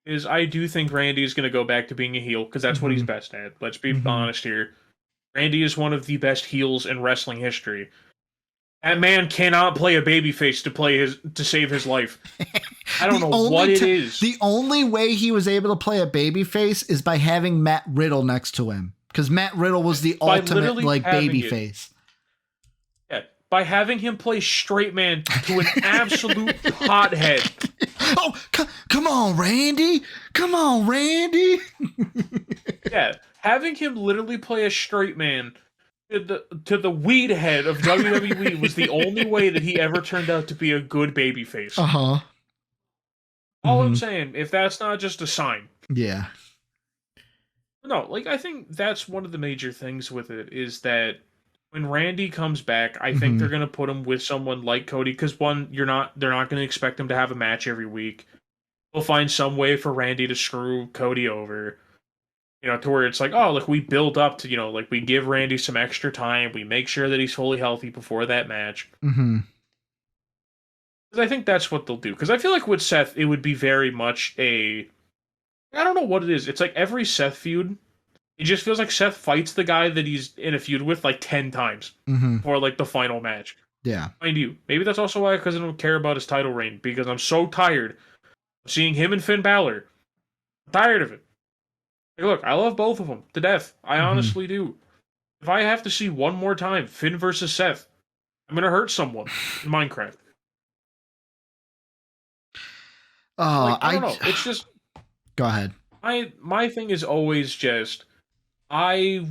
Speaker 3: is I do think Randy is gonna go back to being a heel because that's what he's best at. Let's be honest here. Randy is one of the best heels in wrestling history. That man cannot play a babyface to save his life. I don't know what it is.
Speaker 2: The only way he was able to play a babyface is by having Matt Riddle next to him, because Matt Riddle was the ultimate like babyface.
Speaker 3: Yeah, by having him play straight man to an absolute hothead.
Speaker 2: Oh, come on, Randy! Come on, Randy!
Speaker 3: Yeah, having him literally play a straight man to the weed head of WWE was the only way that he ever turned out to be a good babyface.
Speaker 2: Uh-huh.
Speaker 3: All I'm saying, if that's not just a sign.
Speaker 2: Yeah.
Speaker 3: No, like I think that's one of the major things with it is that when Randy comes back, I think they're gonna put him with someone like Cody because one, they're not gonna expect him to have a match every week. They'll find some way for Randy to screw Cody over. To where it's like, oh, look, we build up to, like we give Randy some extra time. We make sure that he's fully healthy before that match.
Speaker 2: Mm-hmm.
Speaker 3: Because I think that's what they'll do. Because I feel like with Seth, it would be very much I don't know what it is. It's like every Seth feud, it just feels like Seth fights the guy that he's in a feud with like 10 times for like the final match.
Speaker 2: Yeah.
Speaker 3: Mind you, maybe that's also why because I don't care about his title reign. Because I'm so tired of seeing him and Finn Balor. I'm tired of it. Like, look, I love both of them to death. I honestly do. If I have to see one more time Finn versus Seth, I'm gonna hurt someone in Minecraft. I don't know. It's just.
Speaker 2: Go ahead.
Speaker 3: My thing is always just I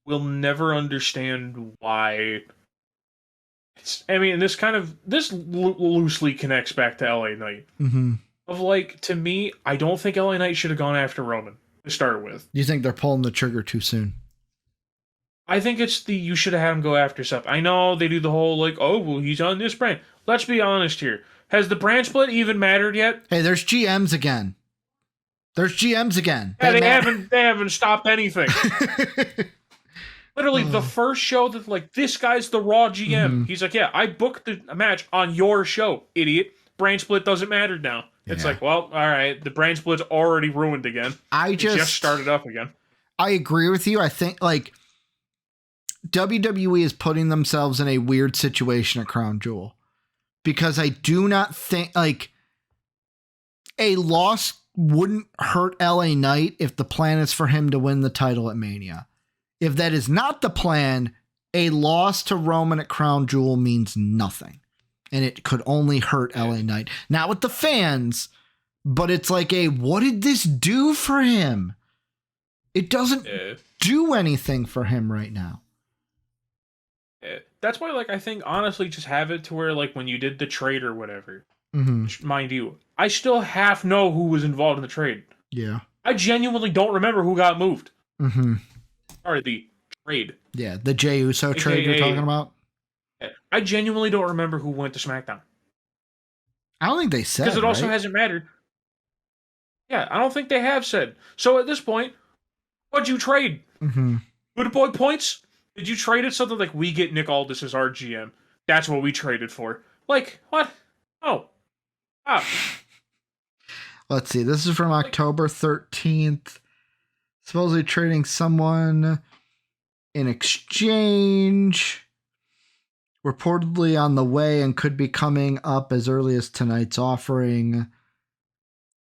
Speaker 3: will never understand why. This loosely connects back to LA Knight. Of like to me, I don't think LA Knight should have gone after Roman to start with.
Speaker 2: You think they're pulling the trigger too soon?
Speaker 3: I think it's you should have had him go after Seth. I know they do the whole like, oh well, he's on this brand. Let's be honest here. Has the brand split even mattered yet?
Speaker 2: Hey, there's GMs again. Yeah,
Speaker 3: they haven't stopped anything. Literally, the first show that like this guy's the Raw GM. He's like, yeah, I booked the match on your show, idiot. Brand split doesn't matter now. It's like, well, all right, the brand split's already ruined again. It just started up again.
Speaker 2: I agree with you. I think like WWE is putting themselves in a weird situation at Crown Jewel because I do not think like a loss wouldn't hurt LA Knight if the plan is for him to win the title at Mania. If that is not the plan, a loss to Roman at Crown Jewel means nothing. And it could only hurt LA Knight. Not with the fans, but it's like what did this do for him? It doesn't do anything for him right now.
Speaker 3: That's why, like, I think, honestly, just have it to where, like, when you did the trade or whatever, which, mind you, I still half know who was involved in the trade.
Speaker 2: Yeah.
Speaker 3: I genuinely don't remember who got moved. Sorry, the trade.
Speaker 2: Yeah, the Jey Uso trade you're talking about?
Speaker 3: I genuinely don't remember who went to SmackDown.
Speaker 2: I don't think they said,
Speaker 3: because it also hasn't mattered. Yeah, I don't think they have said. So at this point, what'd you trade? Good boy points? Did you trade it something like, we get Nick Aldis as our GM? That's what we traded for. Like, what? Oh.
Speaker 2: Let's see. This is from October 13th. Supposedly trading someone in exchange. reportedly on the way and could be coming up as early as tonight's offering.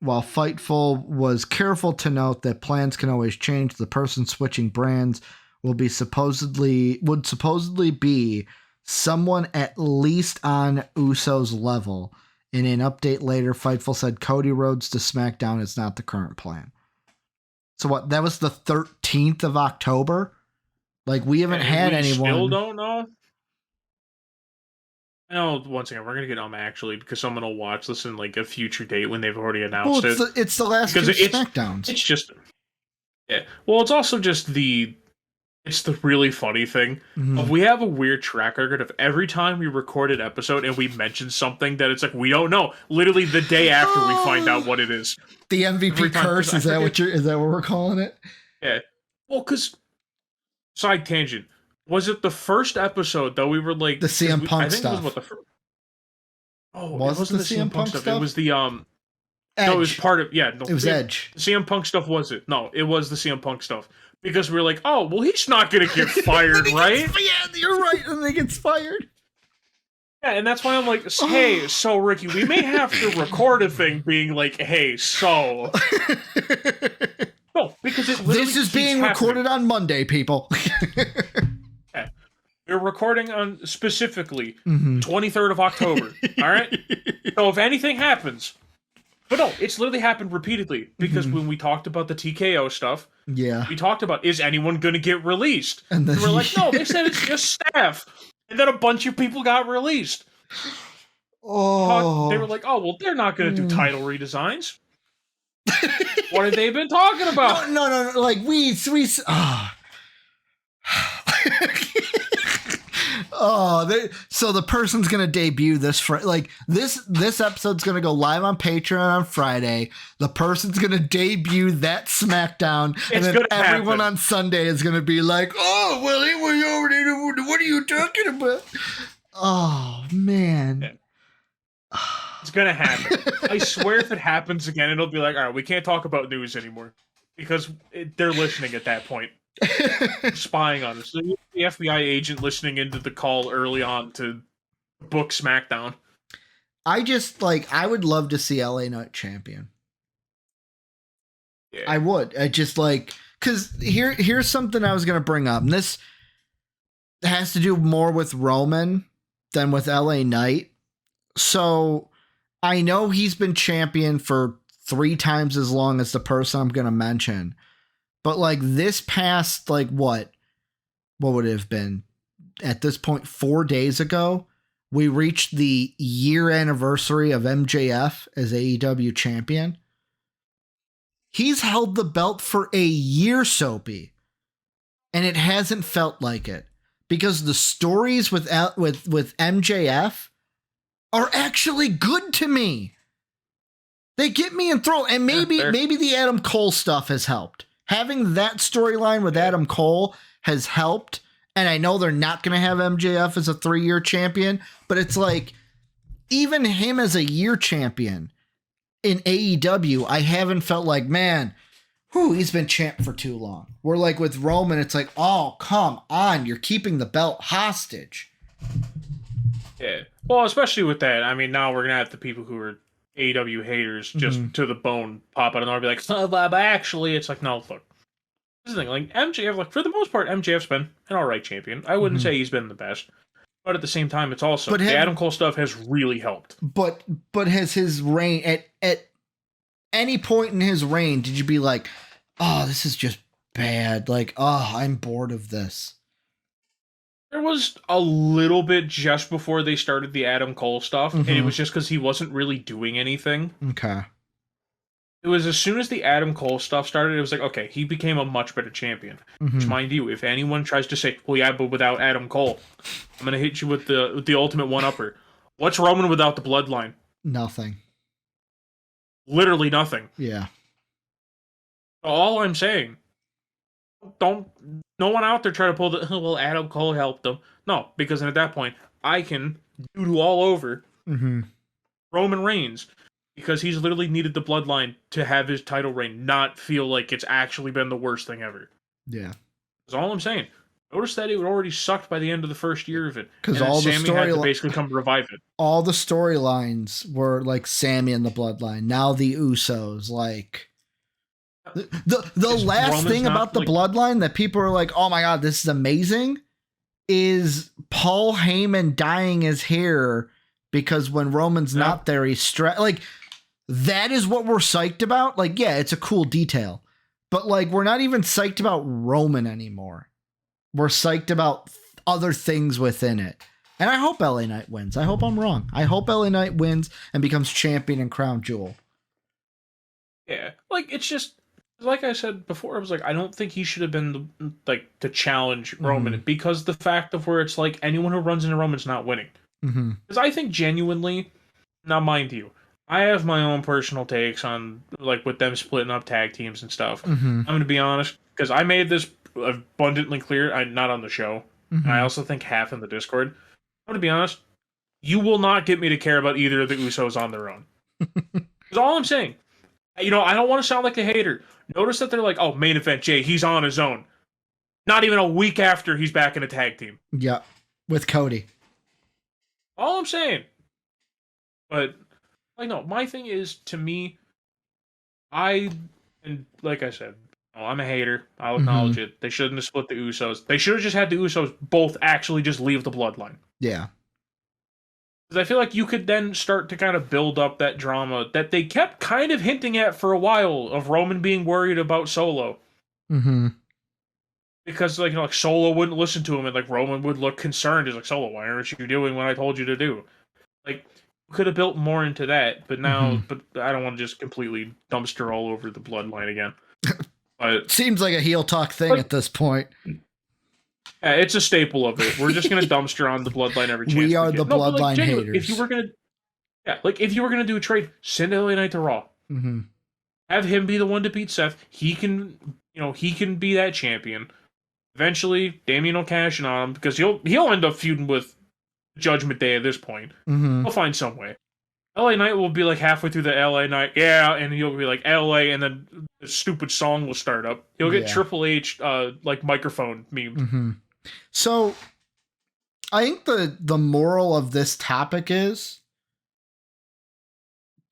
Speaker 2: While Fightful was careful to note that plans can always change, the person switching brands would supposedly be someone at least on Uso's level. In an update later, Fightful said Cody Rhodes to SmackDown is not the current plan. So what? That was the 13th of October? Like, we haven't had anyone.
Speaker 3: Still don't know? I know, once again, we're going to get actually, because someone will watch this in, like, a future date when they've already announced it.
Speaker 2: It's the last two SmackDowns.
Speaker 3: It's just... Yeah. Well, it's also just it's the really funny thing. Mm-hmm. We have a weird track record of every time we record an episode and we mention something that it's like, we don't know. Literally the day after we find out what it is.
Speaker 2: The MVP curse, is that what we're calling it?
Speaker 3: Yeah. Well, because... Side tangent. Was it the first episode that we were like...
Speaker 2: The CM Punk stuff.
Speaker 3: I think it was what the...
Speaker 2: Oh, it wasn't the CM Punk stuff?
Speaker 3: It was the...
Speaker 2: Edge.
Speaker 3: No, it was part of... Yeah. No,
Speaker 2: it was Edge.
Speaker 3: The CM Punk stuff was it? No, it was the CM Punk stuff. Because we were like, oh, well, he's not going to get fired, right?
Speaker 2: Yeah, you're right. And then he gets fired.
Speaker 3: Yeah, and that's why I'm like, hey, so, Ricky, we may have to record a thing being like, hey, so... No, because
Speaker 2: this is being recorded on Monday, people.
Speaker 3: Yeah. We're recording on specifically 23rd of October. All right. So if anything happens, but no, it's literally happened repeatedly because when we talked about the TKO stuff, we talked about, is anyone going to get released? And we're like, no, they said it's just staff, and then a bunch of people got released.
Speaker 2: Oh,
Speaker 3: they were like, oh well, they're not going to do title redesigns. What have they been talking about?
Speaker 2: No. Like so the person's gonna debut this this episode's gonna go live on Patreon on Friday. The person's gonna debut that SmackDown, and then everyone on Sunday is gonna be like, "Oh, well, he was already. What are you talking about?" Oh man.
Speaker 3: Yeah. It's gonna happen. I swear if it happens again, it'll be like, all right, we can't talk about news anymore. Because they're listening at that point. Spying on us. The FBI agent listening into the call early on to book SmackDown.
Speaker 2: I would love to see LA Knight champion. Yeah. I would. I just because here's something I was gonna bring up. And this has to do more with Roman than with LA Knight. So I know he's been champion for 3 times as long as the person I'm going to mention. But this past, what would it have been? At this point, 4 days ago, we reached the year anniversary of MJF as AEW champion. He's held the belt for a year, Soapy. And it hasn't felt like it. Because the stories with MJF are actually good to me. They get me enthralled, and maybe the Adam Cole stuff has helped. Having that storyline with Adam Cole has helped, and I know they're not going to have MJF as a 3-year champion, but it's even him as a year champion in AEW, I haven't felt like, man, he's been champ for too long. We're with Roman, it's like, oh, come on, you're keeping the belt hostage.
Speaker 3: Yeah. Well, especially with that, I mean, now we're going to have the people who are AEW haters just to the bone pop out and I'll be like, but actually, it's like, no, look. This is the thing, MJF, for the most part, MJF's been an alright champion. I wouldn't say he's been the best. But at the same time, it's also, the Adam Cole stuff has really helped.
Speaker 2: But has his reign, at any point in his reign, did you be like, oh, this is just bad. I'm bored of this.
Speaker 3: There was a little bit just before they started the Adam Cole stuff, and it was just because he wasn't really doing anything.
Speaker 2: Okay.
Speaker 3: It was as soon as the Adam Cole stuff started, it was like, okay, he became a much better champion. Which, mind you, if anyone tries to say, well, yeah, but without Adam Cole, I'm going to hit you with the ultimate one-upper. What's Roman without the bloodline?
Speaker 2: Nothing.
Speaker 3: Literally nothing.
Speaker 2: Yeah.
Speaker 3: All I'm saying, no one out there try to pull well, Adam Cole helped him. No, because at that point, I can doodle all over Roman Reigns because he's literally needed the bloodline to have his title reign not feel like it's actually been the worst thing ever.
Speaker 2: Yeah.
Speaker 3: That's all I'm saying. Notice that it already sucked by the end of the first year of it.
Speaker 2: Because all the
Speaker 3: Sammy had to basically come revive it.
Speaker 2: All the storylines were like Sammy and the Bloodline. Now the Usos, like the last thing about the Bloodline that people are like, oh my god, this is amazing, is Paul Heyman dyeing his hair because when Roman's not there, he's like, that is what we're psyched about. Like, yeah, it's a cool detail, but like, we're not even psyched about Roman anymore. We're psyched about other things within it. And I hope LA Knight wins. I hope I'm wrong. I hope LA Knight wins and becomes champion and crown jewel.
Speaker 3: Yeah, like, it's just, like I said before, I was like, I don't think he should have been to challenge Roman, because the fact of where it's like anyone who runs into Roman's not winning. Because I think genuinely, now mind you, I have my own personal takes on like with them splitting up tag teams and stuff. I'm going to be honest, because I made this abundantly clear, not on the show. And I also think half in the Discord. I'm going to be honest, you will not get me to care about either of the Usos on their own. That's all I'm saying. You know, I don't want to sound like a hater. Notice that they're like, oh, main event Jay, he's on his own. Not even a week after he's back in a tag team.
Speaker 2: Yeah, with Cody.
Speaker 3: All I'm saying. But, like, no, my thing is, to me, and like I said, I'm a hater. I'll acknowledge it. They shouldn't have split the Usos. They should have just had the Usos both actually just leave the Bloodline.
Speaker 2: Yeah.
Speaker 3: Because I feel like you could then start to kind of build up that drama that they kept kind of hinting at for a while of Roman being worried about Solo. Because, like, you know, like Solo wouldn't listen to him, and like Roman would look concerned. He's like, Solo, why aren't you doing what I told you to do? Like, could have built more into that, but now, but I don't want to just completely dumpster all over the Bloodline again. But
Speaker 2: seems like a heel talk thing at this point.
Speaker 3: Yeah, it's a staple of it. We're just gonna dumpster on the Bloodline every chance
Speaker 2: we are the Bloodline
Speaker 3: like,
Speaker 2: haters.
Speaker 3: If you were gonna do a trade, send LA Knight to Raw. Have him be the one to beat Seth. He can be that champion. Eventually, Damian will cash in on him because he'll end up feuding with Judgment Day at this point. He'll find some way. LA Knight will be like halfway through the LA Knight, and he'll be like LA, and then the stupid song will start up. He'll get Triple H like microphone memed.
Speaker 2: So I think the moral of this topic is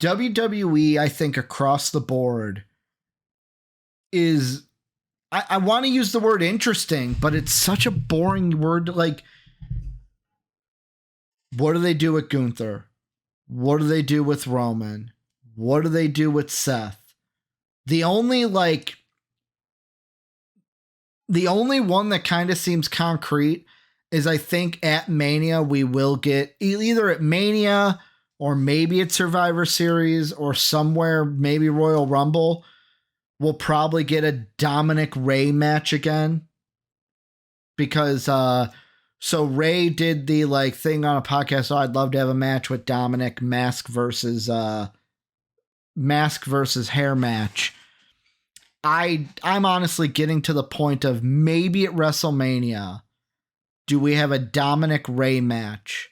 Speaker 2: WWE, I think across the board is, I want to use the word interesting, but it's such a boring word. Like, what do they do with Gunther? What do they do with Roman? What do they do with Seth? The only one that kind of seems concrete is, I think at Mania we will get either at Mania or maybe at Survivor Series or somewhere, maybe Royal Rumble, we'll probably get a Dominic Ray match again. Because so Ray did the like thing on a podcast. Oh, I'd love to have a match with Dominic, mask versus hair match. I'm honestly getting to the point of maybe at WrestleMania, do we have a Dominic Ray match?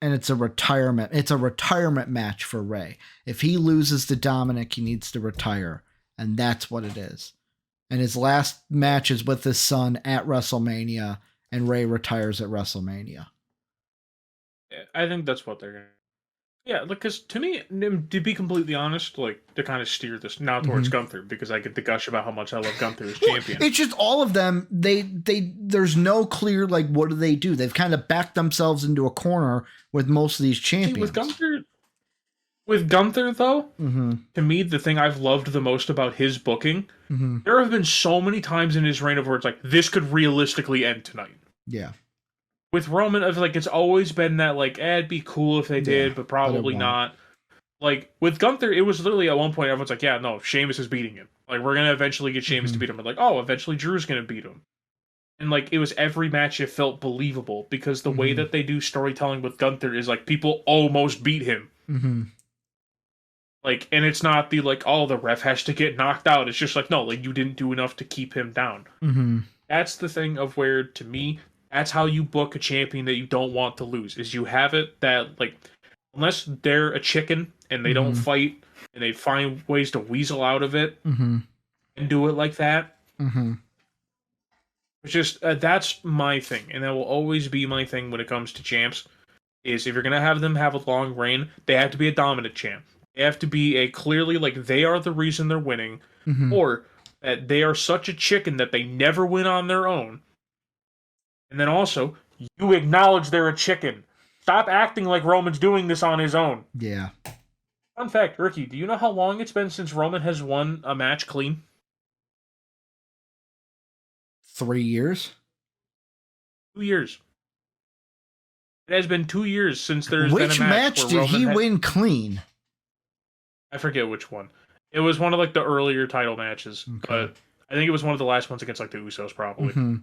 Speaker 2: And it's a retirement match for Ray. If he loses to Dominic, he needs to retire. And that's what it is. And his last match is with his son at WrestleMania. And Ray retires at WrestleMania.
Speaker 3: Yeah, I think that's what they're gonna. Yeah, because to me, to be completely honest, like to kind of steer this now towards Gunther, because I get to gush about how much I love Gunther as champion.
Speaker 2: It's just all of them. There's no clear like what do they do? They've kind of backed themselves into a corner with most of these champions.
Speaker 3: See, with Gunther though, to me, the thing I've loved the most about his booking, there have been so many times in his reign of where it's like this could realistically end tonight.
Speaker 2: Yeah.
Speaker 3: With Roman, I feel like it's always been that, like, it'd be cool if they did, but probably not. Like, with Gunther, it was literally at one point, everyone's like, yeah, no, Sheamus is beating him. Like, we're going to eventually get Sheamus to beat him. And like, oh, eventually Drew's going to beat him. And, like, it was every match it felt believable, because the way that they do storytelling with Gunther is, like, people almost beat him. Like, and it's not the, like, oh, the ref has to get knocked out. It's just like, no, like, you didn't do enough to keep him down. That's the thing of where, to me, that's how you book a champion that you don't want to lose, is you have it that, like, unless they're a chicken and they don't fight and they find ways to weasel out of it and do it like that, It's just that's my thing, and that will always be my thing when it comes to champs. Is if you're gonna have them have a long reign, they have to be a dominant champ. They have to be a clearly like they are the reason they're winning, or that they are such a chicken that they never win on their own. And then also, you acknowledge they're a chicken. Stop acting like Roman's doing this on his own.
Speaker 2: Yeah.
Speaker 3: Fun fact, Ricky, do you know how long it's been since Roman has won a match clean?
Speaker 2: 3 years?
Speaker 3: 2 years. It has been 2 years since there's been a
Speaker 2: Which
Speaker 3: match
Speaker 2: match did he win clean?
Speaker 3: I forget which one. It was one of like the earlier title matches, but I think it was one of the last ones against like the Usos, probably.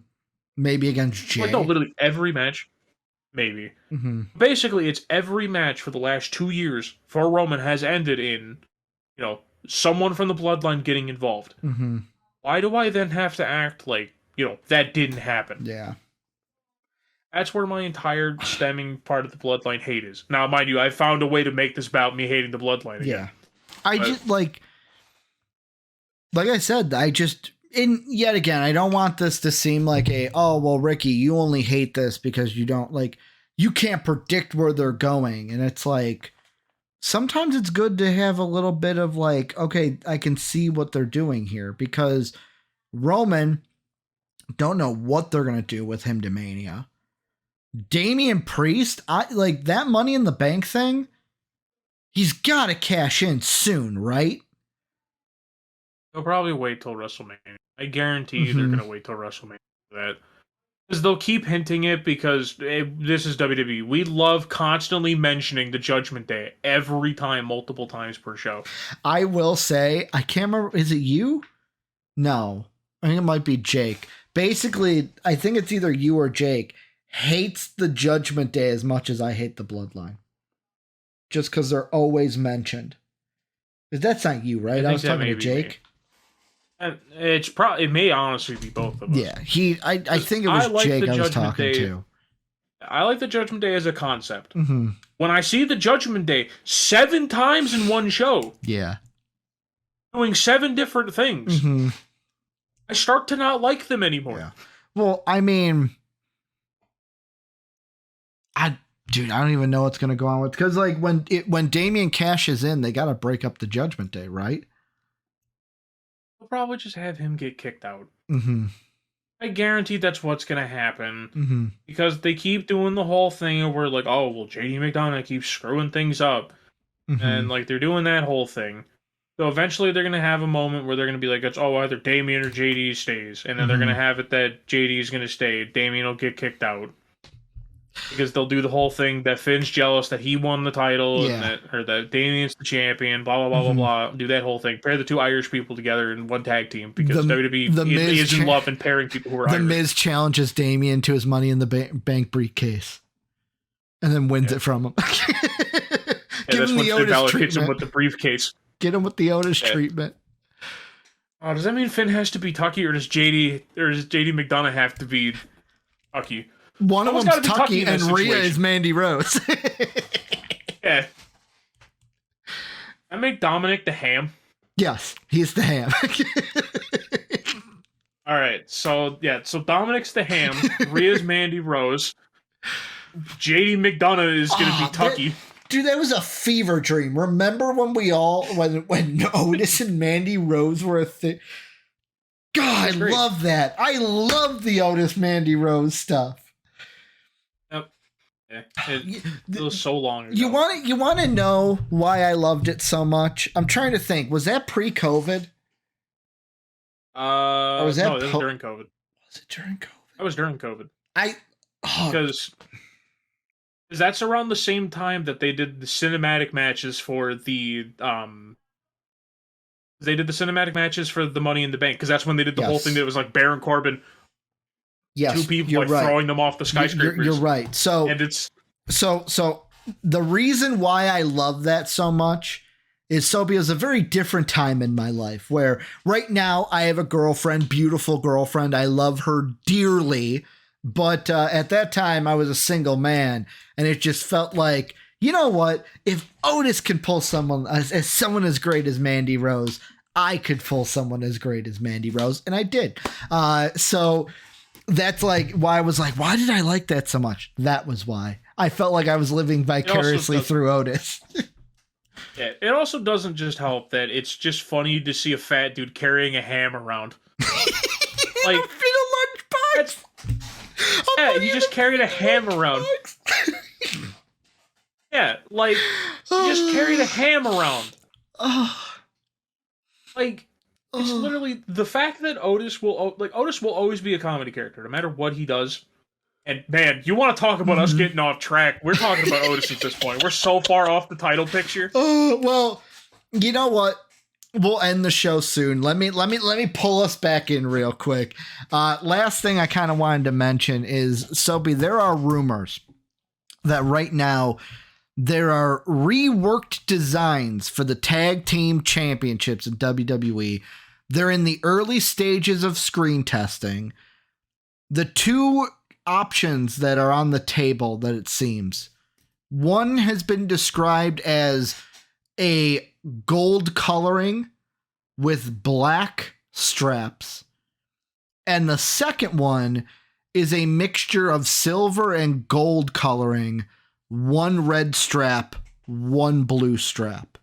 Speaker 2: Maybe against Jay.
Speaker 3: Like, no, literally every match. Maybe. Basically, it's every match for the last 2 years for Roman has ended in, someone from the bloodline getting involved. Why do I then have to act like, that didn't happen?
Speaker 2: Yeah.
Speaker 3: That's where my entire stemming part of the bloodline hate is. Now, mind you, I found a way to make this about me hating the bloodline again.
Speaker 2: Yeah. I just, like I said, yet again, I don't want this to seem like Ricky, you only hate this because you don't, you can't predict where they're going. And it's like, sometimes it's good to have a little bit of okay, I can see what they're doing here, because Roman, don't know what they're going to do with him to Mania. Damian Priest, that Money in the Bank thing, he's got to cash in soon, right?
Speaker 3: They'll probably wait till WrestleMania. I guarantee you they're going to wait till WrestleMania for that. Because they'll keep hinting it, because this is WWE. We love constantly mentioning the Judgment Day every time, multiple times per show.
Speaker 2: I will say, I can't remember, is it you? No. I think it might be Jake. Basically, I think it's either you or Jake hates the Judgment Day as much as I hate the Bloodline. Just because they're always mentioned. That's not you, right? I was talking to Jake.
Speaker 3: It may honestly be both of us.
Speaker 2: Yeah, I think it was Jake I was talking to.
Speaker 3: I like the Judgment Day as a concept. When I see the Judgment Day 7 times in one show, doing 7 different things, I start to not like them anymore.
Speaker 2: Yeah. Well, I mean, I don't even know what's going to go on with, because when Damian cashes in, they got to break up the Judgment Day, right?
Speaker 3: They'll probably just have him get kicked out. I guarantee that's what's going to happen, because they keep doing the whole thing where JD McDonough keeps screwing things up, and they're doing that whole thing. So eventually they're going to have a moment where they're going to be like, it's either Damian or JD stays, and then they're going to have it that JD is going to stay, Damian will get kicked out. Because they'll do the whole thing that Finn's jealous that he won the title, or that Damian's the champion, blah, blah, blah, blah, blah. Do that whole thing. Pair the 2 Irish people together in one tag team, because WWE is in love in pairing people who are Irish.
Speaker 2: The Miz challenges Damian to his Money in the Bank briefcase, and then wins it from him.
Speaker 3: Give him the Otis treatment. Hits him with the briefcase.
Speaker 2: Get him with the Otis treatment.
Speaker 3: Does that mean Finn has to be Tucky, or does JD McDonough have to be Tucky?
Speaker 2: One of them's Tucky, and Rhea is Mandy Rose.
Speaker 3: Yeah. I make Dominic the Ham.
Speaker 2: Yes, he's the Ham.
Speaker 3: All right, so Dominic's the Ham. Rhea's Mandy Rose. JD McDonough is going to be Tucky.
Speaker 2: Dude, that was a fever dream. Remember when when Otis and Mandy Rose were a thing? God, I love that. I love the Otis Mandy Rose stuff.
Speaker 3: Yeah, it was so long ago.
Speaker 2: You want to know why I loved it so much? I'm trying to think. Was that pre-COVID?
Speaker 3: Or was that was during COVID.
Speaker 2: Was it during COVID?
Speaker 3: That was during COVID. Because that's around the same time that they did the cinematic matches for the Money in the Bank, because that's when they did the whole thing that was like Baron Corbin.
Speaker 2: Yes,
Speaker 3: 2 people throwing them off the skyscrapers.
Speaker 2: You're right. So the reason why I love that so much is Soapy is a very different time in my life, where right now I have a girlfriend, beautiful girlfriend. I love her dearly. But at that time I was a single man, and it just felt like, you know what? If Otis can pull someone as someone as great as Mandy Rose, I could pull someone as great as Mandy Rose. And I did. So that's like why I was like, why did I like that so much? That was why. I felt like I was living vicariously through Otis.
Speaker 3: Yeah, it also doesn't just help that it's just funny to see a fat dude carrying a ham around. Like,
Speaker 2: in a lunchbox.
Speaker 3: Yeah, he just carried a ham around. Yeah, like, he just carried a ham around. Like, it's literally the fact that Otis will always be a comedy character, no matter what he does. And man, you want to talk about us getting off track? We're talking about Otis at this point. We're so far off the title picture.
Speaker 2: Well, you know what? We'll end the show soon. Let me pull us back in real quick. Last thing I kind of wanted to mention is, Soapy, there are rumors that right now there are reworked designs for the tag team championships in WWE. They're in the early stages of screen testing. The two options that are on the table, that it seems, one has been described as a gold coloring with black straps, and the second one is a mixture of silver and gold coloring, one red strap, one blue strap.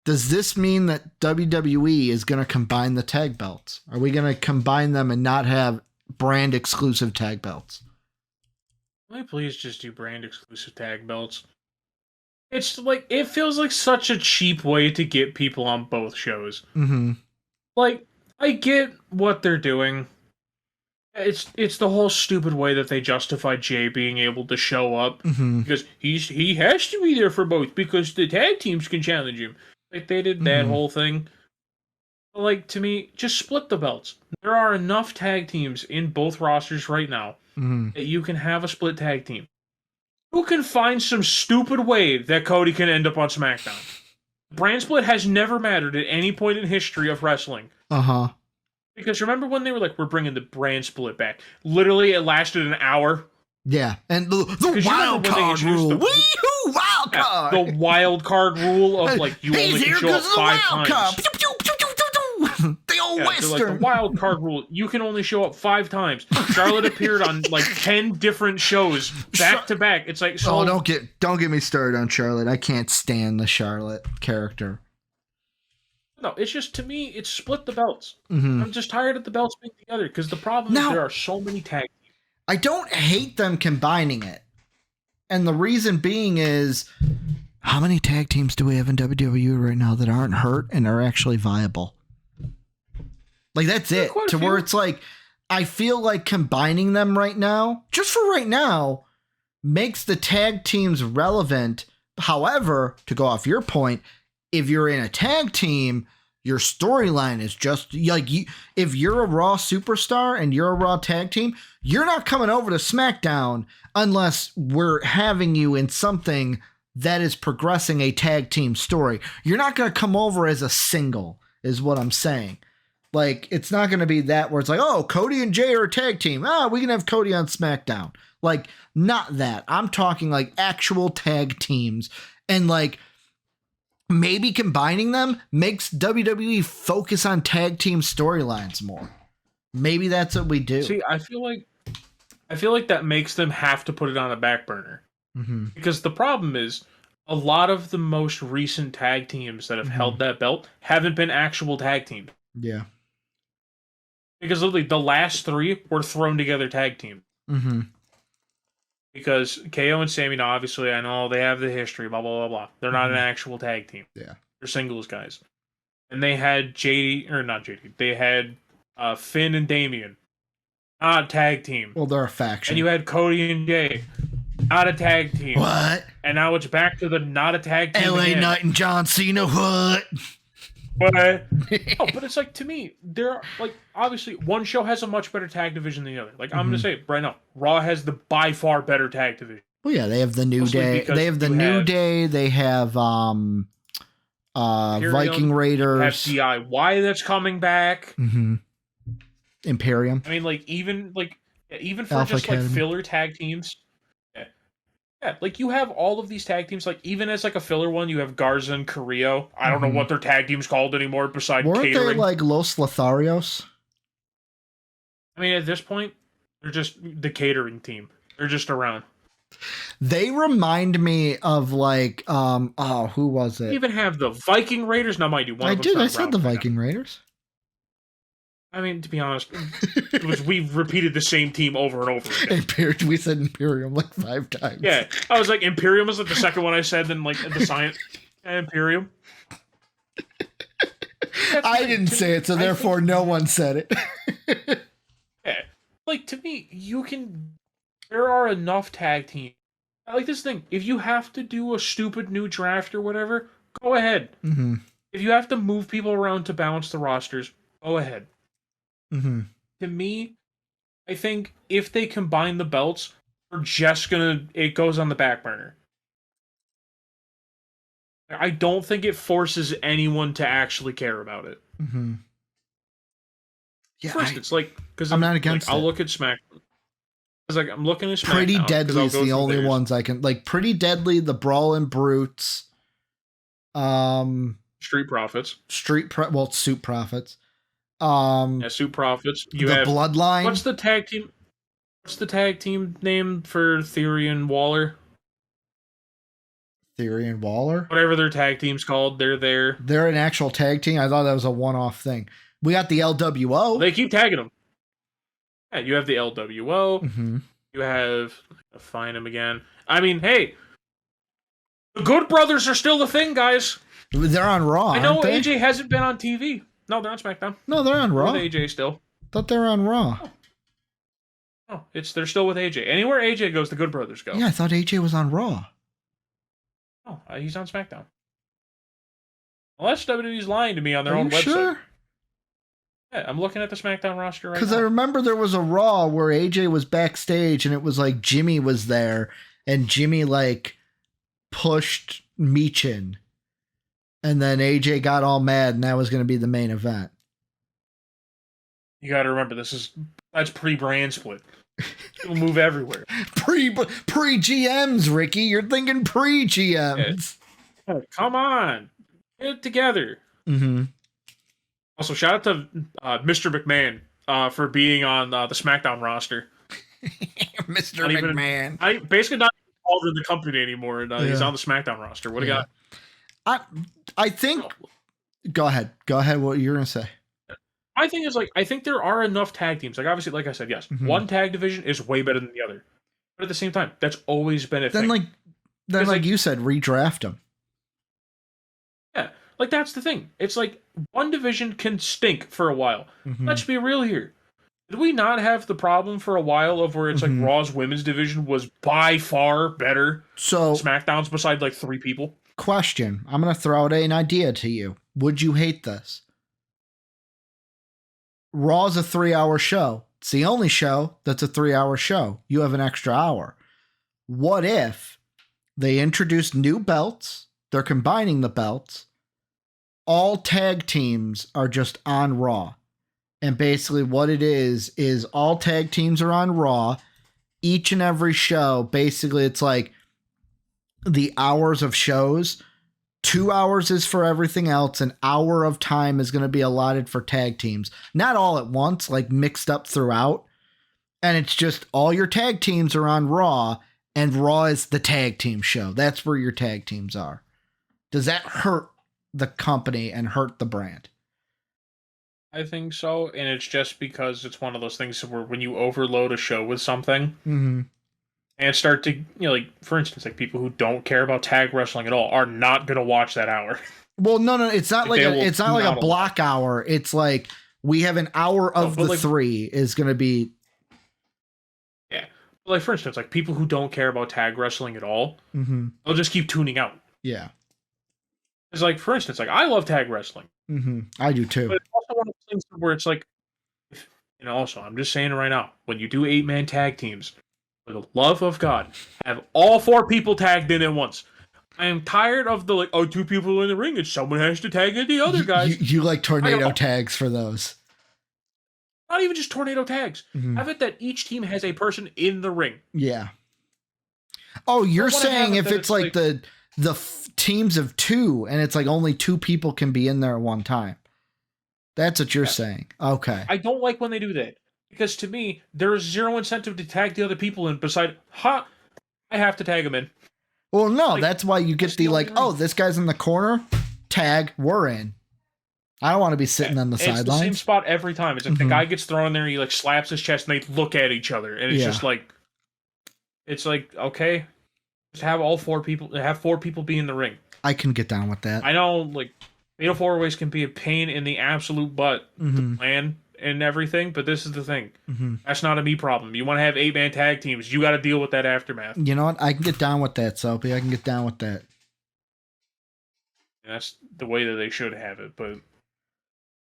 Speaker 2: Does this mean that WWE is going to combine the tag belts? Are we going to combine them and not have brand exclusive tag belts?
Speaker 3: Can we please just do brand exclusive tag belts? It's like, it feels like such a cheap way to get people on both shows. Like, I get what they're doing. It's the whole stupid way that they justify Jay being able to show up because he has to be there for both because the tag teams can challenge him. Like, they did that whole thing. Like, to me, just split the belts. There are enough tag teams in both rosters right now that you can have a split tag team. Who can find some stupid way that Cody can end up on SmackDown? Brand split has never mattered at any point in history of wrestling. Because remember when they were like, we're bringing the brand split back? Literally, it lasted an hour.
Speaker 2: Yeah, and the wild card rule. Wee-hoo, wild card.
Speaker 3: The wild card rule of, like, you only can show up 5 times.
Speaker 2: The old Western.
Speaker 3: So, like, the wild card rule, you can only show up 5 times. Charlotte appeared on like 10 different shows back to back. It's like, so.
Speaker 2: Oh, don't get me started on Charlotte. I can't stand the Charlotte character.
Speaker 3: No, it's just, to me, it's split the belts. I'm just tired of the belts being together because the problem is there are so many tag teams.
Speaker 2: I don't hate them combining it. And the reason being is, how many tag teams do we have in WWE right now that aren't hurt and are actually viable? Like, that's it. To where it's like, I feel like combining them right now, just for right now, makes the tag teams relevant. However, to go off your point, if you're in a tag team, your storyline is just like, if you're a Raw superstar and you're a Raw tag team, you're not coming over to SmackDown unless we're having you in something that is progressing a tag team story. You're not going to come over as a single, is what I'm saying. Like, it's not going to be that where it's like, oh, Cody and Jay are a tag team. We can have Cody on SmackDown. Like, not that. I'm talking like actual tag teams. And like, maybe combining them makes WWE focus on tag team storylines more. Maybe that's what we do.
Speaker 3: See, I feel like that makes them have to put it on a back burner. Because the problem is, a lot of the most recent tag teams that have held that belt haven't been actual tag teams.
Speaker 2: Yeah.
Speaker 3: Because literally the last 3 were thrown together tag team. Because KO and Sami, now obviously I know they have the history, blah, blah, blah, blah. They're not an actual tag team.
Speaker 2: Yeah.
Speaker 3: They're singles guys. And they had they had Finn and Damian. Not a tag team.
Speaker 2: Well, they're a faction.
Speaker 3: And you had Cody and Jay. Not a tag team.
Speaker 2: What?
Speaker 3: And now it's back to the not a tag team
Speaker 2: LA
Speaker 3: again.
Speaker 2: Knight and John Cena, what?
Speaker 3: But but it's like, to me, there, like, obviously one show has a much better tag division than the other. Like, I'm gonna say it right now, Raw has the by far better tag division.
Speaker 2: Well, yeah, they have the New Day. They have the New Day. They have Viking Raiders.
Speaker 3: Have DIY that's coming back.
Speaker 2: Imperium.
Speaker 3: I mean, like, even for
Speaker 2: Alpha
Speaker 3: just
Speaker 2: Academy.
Speaker 3: like filler tag teams. Yeah, like, you have all of these tag teams. Like, even as like a filler one, you have Garza and Carrillo. I don't know what their tag team's called anymore besides
Speaker 2: Weren't
Speaker 3: catering.
Speaker 2: they like Los Lotharios?
Speaker 3: I mean, at this point, they're just the catering team. They're just around.
Speaker 2: They remind me of like, who was it?
Speaker 3: You even have the Viking Raiders. Now, mind you, one of them's
Speaker 2: I
Speaker 3: not
Speaker 2: said
Speaker 3: around
Speaker 2: the
Speaker 3: right now.
Speaker 2: Viking Raiders.
Speaker 3: I mean, to be honest, we've repeated the same team over and over again.
Speaker 2: We said Imperium like 5 times.
Speaker 3: Yeah, I was like, Imperium was like the second one I said, then like the science Imperium.
Speaker 2: I didn't say it, so therefore no one said it.
Speaker 3: Yeah, like to me, there are enough tag teams. I like this thing. If you have to do a stupid new draft or whatever, go ahead.
Speaker 2: Mm-hmm.
Speaker 3: If you have to move people around to balance the rosters, go ahead.
Speaker 2: Mm-hmm.
Speaker 3: To me, I think if they combine the belts, it goes on the back burner. I don't think it forces anyone to actually care about it.
Speaker 2: Mm-hmm. Yeah,
Speaker 3: For instance, because
Speaker 2: I'm not against it.
Speaker 3: I'll look at SmackDown. Because I'm looking at SmackDown.
Speaker 2: Pretty Deadly is the only ones I can like. Pretty Deadly, the Brawling Brutes,
Speaker 3: Street Profits,
Speaker 2: Suit Profits,
Speaker 3: Suit Profits. You
Speaker 2: the
Speaker 3: have
Speaker 2: Bloodline.
Speaker 3: What's the tag team name for Theory and Waller?
Speaker 2: Theory and Waller,
Speaker 3: whatever their tag team's called, they're there.
Speaker 2: They're an actual tag team. I thought that was a one-off thing. We got the LWO.
Speaker 3: They keep tagging them. Yeah, you have the LWO.
Speaker 2: Mm-hmm.
Speaker 3: You have find them again. I mean, hey, the Good Brothers are still the thing, guys.
Speaker 2: They're on Raw.
Speaker 3: I know
Speaker 2: aren't
Speaker 3: AJ
Speaker 2: they?
Speaker 3: hasn't been on TV. No, they're on SmackDown.
Speaker 2: No, they're on Raw.
Speaker 3: With AJ still.
Speaker 2: Thought they were on Raw.
Speaker 3: Oh, they're still with AJ. Anywhere AJ goes, the Good Brothers go.
Speaker 2: Yeah, I thought AJ was on Raw.
Speaker 3: Oh, he's on SmackDown. Unless WWE's lying to me on their
Speaker 2: Are
Speaker 3: own
Speaker 2: you
Speaker 3: website.
Speaker 2: Sure?
Speaker 3: Yeah, I'm looking at the SmackDown roster right now.
Speaker 2: Because I remember there was a Raw where AJ was backstage and it was like Jimmy was there and Jimmy like pushed Meechin. And then AJ got all mad and that was going to be the main event.
Speaker 3: You got to remember, that's pre-brand split. People move everywhere.
Speaker 2: Pre-GMs, Ricky. You're thinking pre-GMs.
Speaker 3: Yeah. Come on. Get it together.
Speaker 2: Mm-hmm.
Speaker 3: Also, shout out to Mr. McMahon for being on the SmackDown roster.
Speaker 2: Mr. McMahon.
Speaker 3: I basically not involved in the company anymore, and he's on the SmackDown roster. What do you got?
Speaker 2: I think... Go ahead. Go ahead. What you're going to say.
Speaker 3: My thing is, I think there are enough tag teams. Like, obviously, like I said, yes, one tag division is way better than the other. But at the same time, that's always been a thing.
Speaker 2: Then, like you said, redraft them.
Speaker 3: Yeah, like, that's the thing. It's like, one division can stink for a while.
Speaker 2: Mm-hmm.
Speaker 3: Let's be real here. Did we not have the problem for a while of where it's like Raw's women's division was by far better?
Speaker 2: So
Speaker 3: SmackDown's beside, 3 people?
Speaker 2: Question. I'm going to throw out an idea to you. Would you hate this? Raw's a 3-hour show. It's the only show that's a 3-hour show. You have an extra hour. What if they introduced new belts? They're combining the belts. All tag teams are just on Raw. And basically what it is all tag teams are on Raw. Each and every show, basically it's like the hours of shows. 2 hours is for everything else. An hour of time is going to be allotted for tag teams. Not all at once, like mixed up throughout. And it's just all your tag teams are on Raw, and Raw is the tag team show. That's where your tag teams are. Does that hurt the company and hurt the brand?
Speaker 3: I think so, and it's just because it's one of those things where when you overload a show with something, and start to, for instance, people who don't care about tag wrestling at all are not going to watch that hour. Well,
Speaker 2: no, it's not like a block hour. It's like we have an hour of the 3 is going to be.
Speaker 3: Yeah, for instance, people who don't care about tag wrestling at all, they'll just keep tuning out.
Speaker 2: Yeah.
Speaker 3: It's for instance, I love tag wrestling.
Speaker 2: I do too.
Speaker 3: But it's also one of those things where it's also, I'm just saying it right now, when you do 8-man tag teams, for the love of God, have all 4 people tagged in at once. I am tired of the 2 people in the ring and someone has to tag in the other guys.
Speaker 2: You like tornado tags for those.
Speaker 3: Not even just tornado tags. Have it that each team has a person in the ring.
Speaker 2: Yeah. Oh, you're saying if it's the teams of 2 and it's only 2 people can be in there at one time. That's what you're saying. Okay.
Speaker 3: I don't like when they do that. Because to me, there is zero incentive to tag the other people in beside, I have to tag them in.
Speaker 2: Well, no, that's why you get the like, oh, this guy's in the corner, tag, we're in. I don't want to be sitting on the sidelines.
Speaker 3: It's the same spot every time. It's like the guy gets thrown in there, he like slaps his chest, and they look at each other, and it's just like, it's like, okay, just have four people be in the ring.
Speaker 2: I can get down with that.
Speaker 3: I know, like, fatal four-ways can be a pain in the absolute butt to plan and everything, but this is the thing. That's not a me problem. You want to have 8-man tag teams, you got to deal with that aftermath.
Speaker 2: You know what? I can get down with that, Soapy. I can get down with that.
Speaker 3: And that's the way that they should have it, but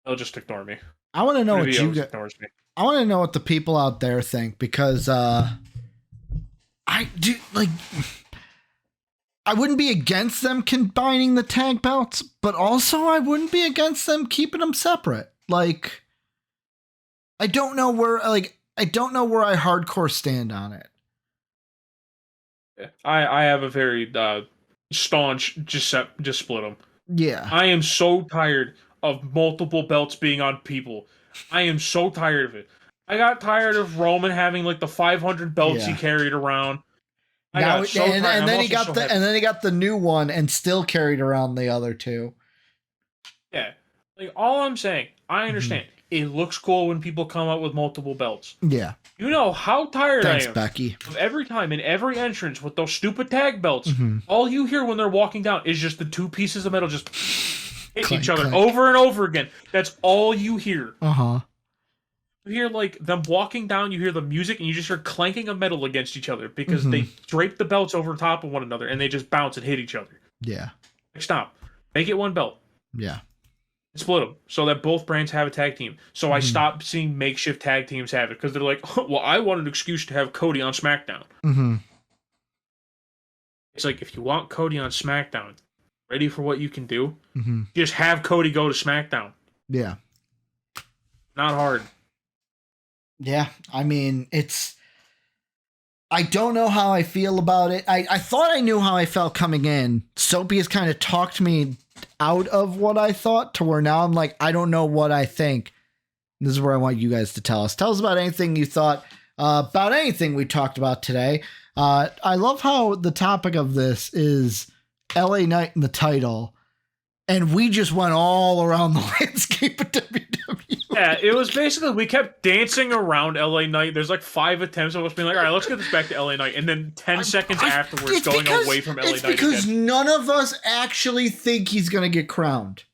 Speaker 3: they'll just ignore me.
Speaker 2: I want to know what
Speaker 3: you ignores me.
Speaker 2: I want to know what the people out there think, because I do like. I wouldn't be against them combining the tag belts, but also I wouldn't be against them keeping them separate. Like, I don't know where I hardcore stand on it.
Speaker 3: Yeah, I have a very staunch just split them.
Speaker 2: Yeah.
Speaker 3: I am so tired of multiple belts being on people. I am so tired of it. I got tired of Roman having like the 500 belts he carried around.
Speaker 2: And then he got the new one and still carried around the other two.
Speaker 3: Yeah. Like, all I'm saying, I understand. It looks cool when people come out with multiple belts.
Speaker 2: Yeah.
Speaker 3: You know how tired I am
Speaker 2: Becky.
Speaker 3: of every time in every entrance with those stupid tag belts. All you hear when they're walking down is just the two pieces of metal just hit each other over and over again. That's all you hear. You hear like them walking down, you hear the music, and you just hear clanking of metal against each other because they drape the belts over top of one another and they just bounce and hit each other.
Speaker 2: Yeah.
Speaker 3: Like, stop. Make it one belt.
Speaker 2: Yeah.
Speaker 3: Split them so that both brands have a tag team. So I stopped seeing makeshift tag teams have it because they're like, oh, well, I want an excuse to have Cody on SmackDown. It's like, if you want Cody on SmackDown, ready for what you can do, just have Cody go to SmackDown.
Speaker 2: Yeah.
Speaker 3: Not hard.
Speaker 2: Yeah, I mean, I don't know how I feel about it. I thought I knew how I felt coming in. Soapy has kind of talked me out of what I thought to where now I'm like, I don't know what I think. This is where I want you guys to tell us. Tell us about anything you thought about anything we talked about today. I love how the topic of this is LA Knight and the title. And we just went all around the landscape of WWE.
Speaker 3: Yeah, it was basically, we kept dancing around LA Knight. There's like 5 attempts of us being like, all right, let's get this back to LA Knight. And then 10 seconds afterwards going away from LA Knight. It's because
Speaker 2: none of us actually think he's going to get crowned.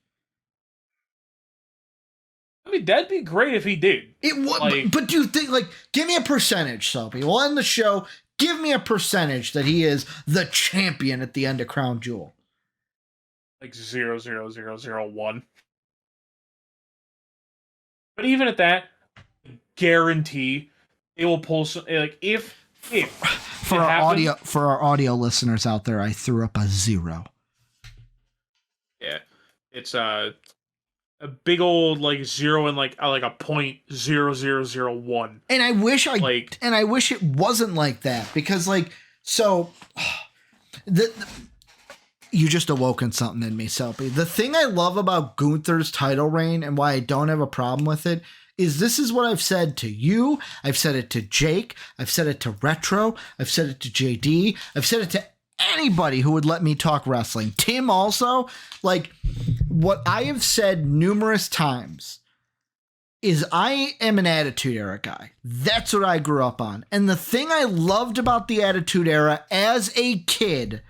Speaker 3: I mean, that'd be great if he did.
Speaker 2: It would, but do you think, like, give me a percentage, Soapy. We'll end the show. Give me a percentage that he is the champion at the end of Crown Jewel.
Speaker 3: Like 0.00001. But even at that, guarantee it will pull some, like, if
Speaker 2: for our audio listeners out there, I threw up a 0.
Speaker 3: Yeah, it's a big old like 0 and like a 0.0001.
Speaker 2: And I wish it wasn't like that, because like, so you just awoken something in me, Soapy. The thing I love about Gunther's title reign and why I don't have a problem with it is this is what I've said to you. I've said it to Jake. I've said it to Retro. I've said it to JD. I've said it to anybody who would let me talk wrestling. Tim also. Like, what I have said numerous times is I am an Attitude Era guy. That's what I grew up on. And the thing I loved about the Attitude Era as a kid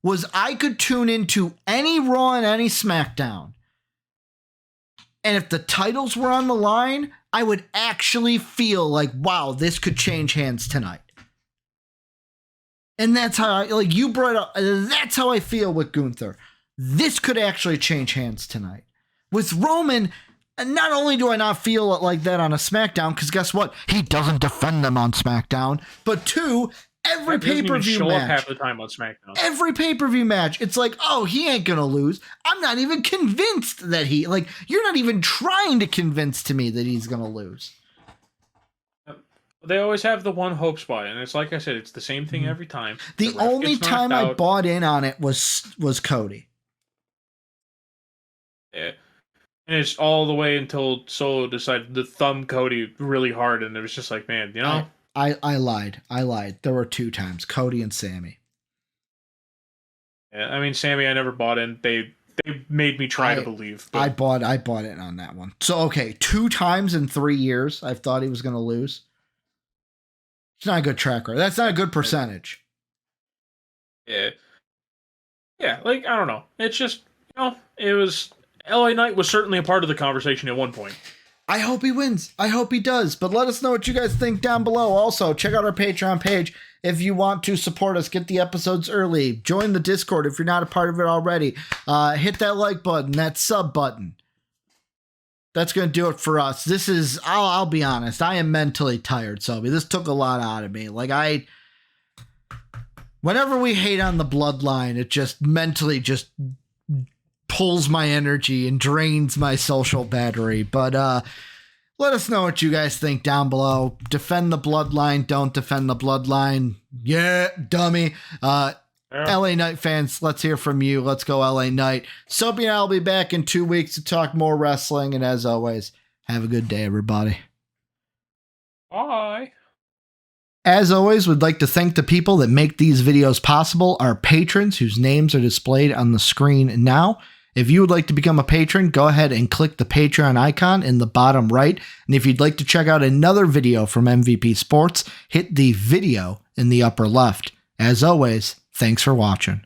Speaker 2: was I could tune into any Raw and any SmackDown. And if the titles were on the line, I would actually feel like, wow, this could change hands tonight. And that's how like you brought up, that's how I feel with Gunther. This could actually change hands tonight. With Roman, not only do I not feel like that on a SmackDown, because guess what? He doesn't defend them on SmackDown. But 2, every pay-per-view match,
Speaker 3: half the time on SmackDown.
Speaker 2: Every pay-per-view match, it's like, oh, he ain't gonna lose. I'm not even convinced that you're not even trying to convince to me that he's gonna lose.
Speaker 3: They always have the one hope spot, and it's like I said, it's the same thing every time.
Speaker 2: The only time I bought in on it was Cody.
Speaker 3: Yeah. And it's all the way until Solo decided to thumb Cody really hard, and it was just like, man, you know.
Speaker 2: I lied. There were 2 times, Cody and Sammy.
Speaker 3: Yeah, I mean, Sammy, I never bought in. They made me try to believe. But...
Speaker 2: I bought in on that one. So okay, 2 times in 3 years, I've thought he was going to lose. It's not a good track record. That's not a good percentage.
Speaker 3: Yeah. Yeah, like, I don't know. It's just, it was... LA Knight was certainly a part of the conversation at one point.
Speaker 2: I hope he wins. I hope he does. But let us know what you guys think down below. Also, check out our Patreon page if you want to support us. Get the episodes early. Join the Discord if you're not a part of it already. Hit that like button, that sub button. That's going to do it for us. This is, I'll be honest, I am mentally tired, Soapy. This took a lot out of me. Like, whenever we hate on the bloodline, it just mentally just pulls my energy and drains my social battery. But let us know what you guys think down below. Defend the bloodline, don't defend the bloodline. Yeah, dummy. LA Knight fans, let's hear from you. Let's go LA Knight. Soapy and I will be back in 2 weeks to talk more wrestling. And as always, have a good day, everybody.
Speaker 3: Bye.
Speaker 2: As always, we'd like to thank the people that make these videos possible, our patrons whose names are displayed on the screen now. If you would like to become a patron, go ahead and click the Patreon icon in the bottom right. And if you'd like to check out another video from MVP Sports, hit the video in the upper left. As always, thanks for watching.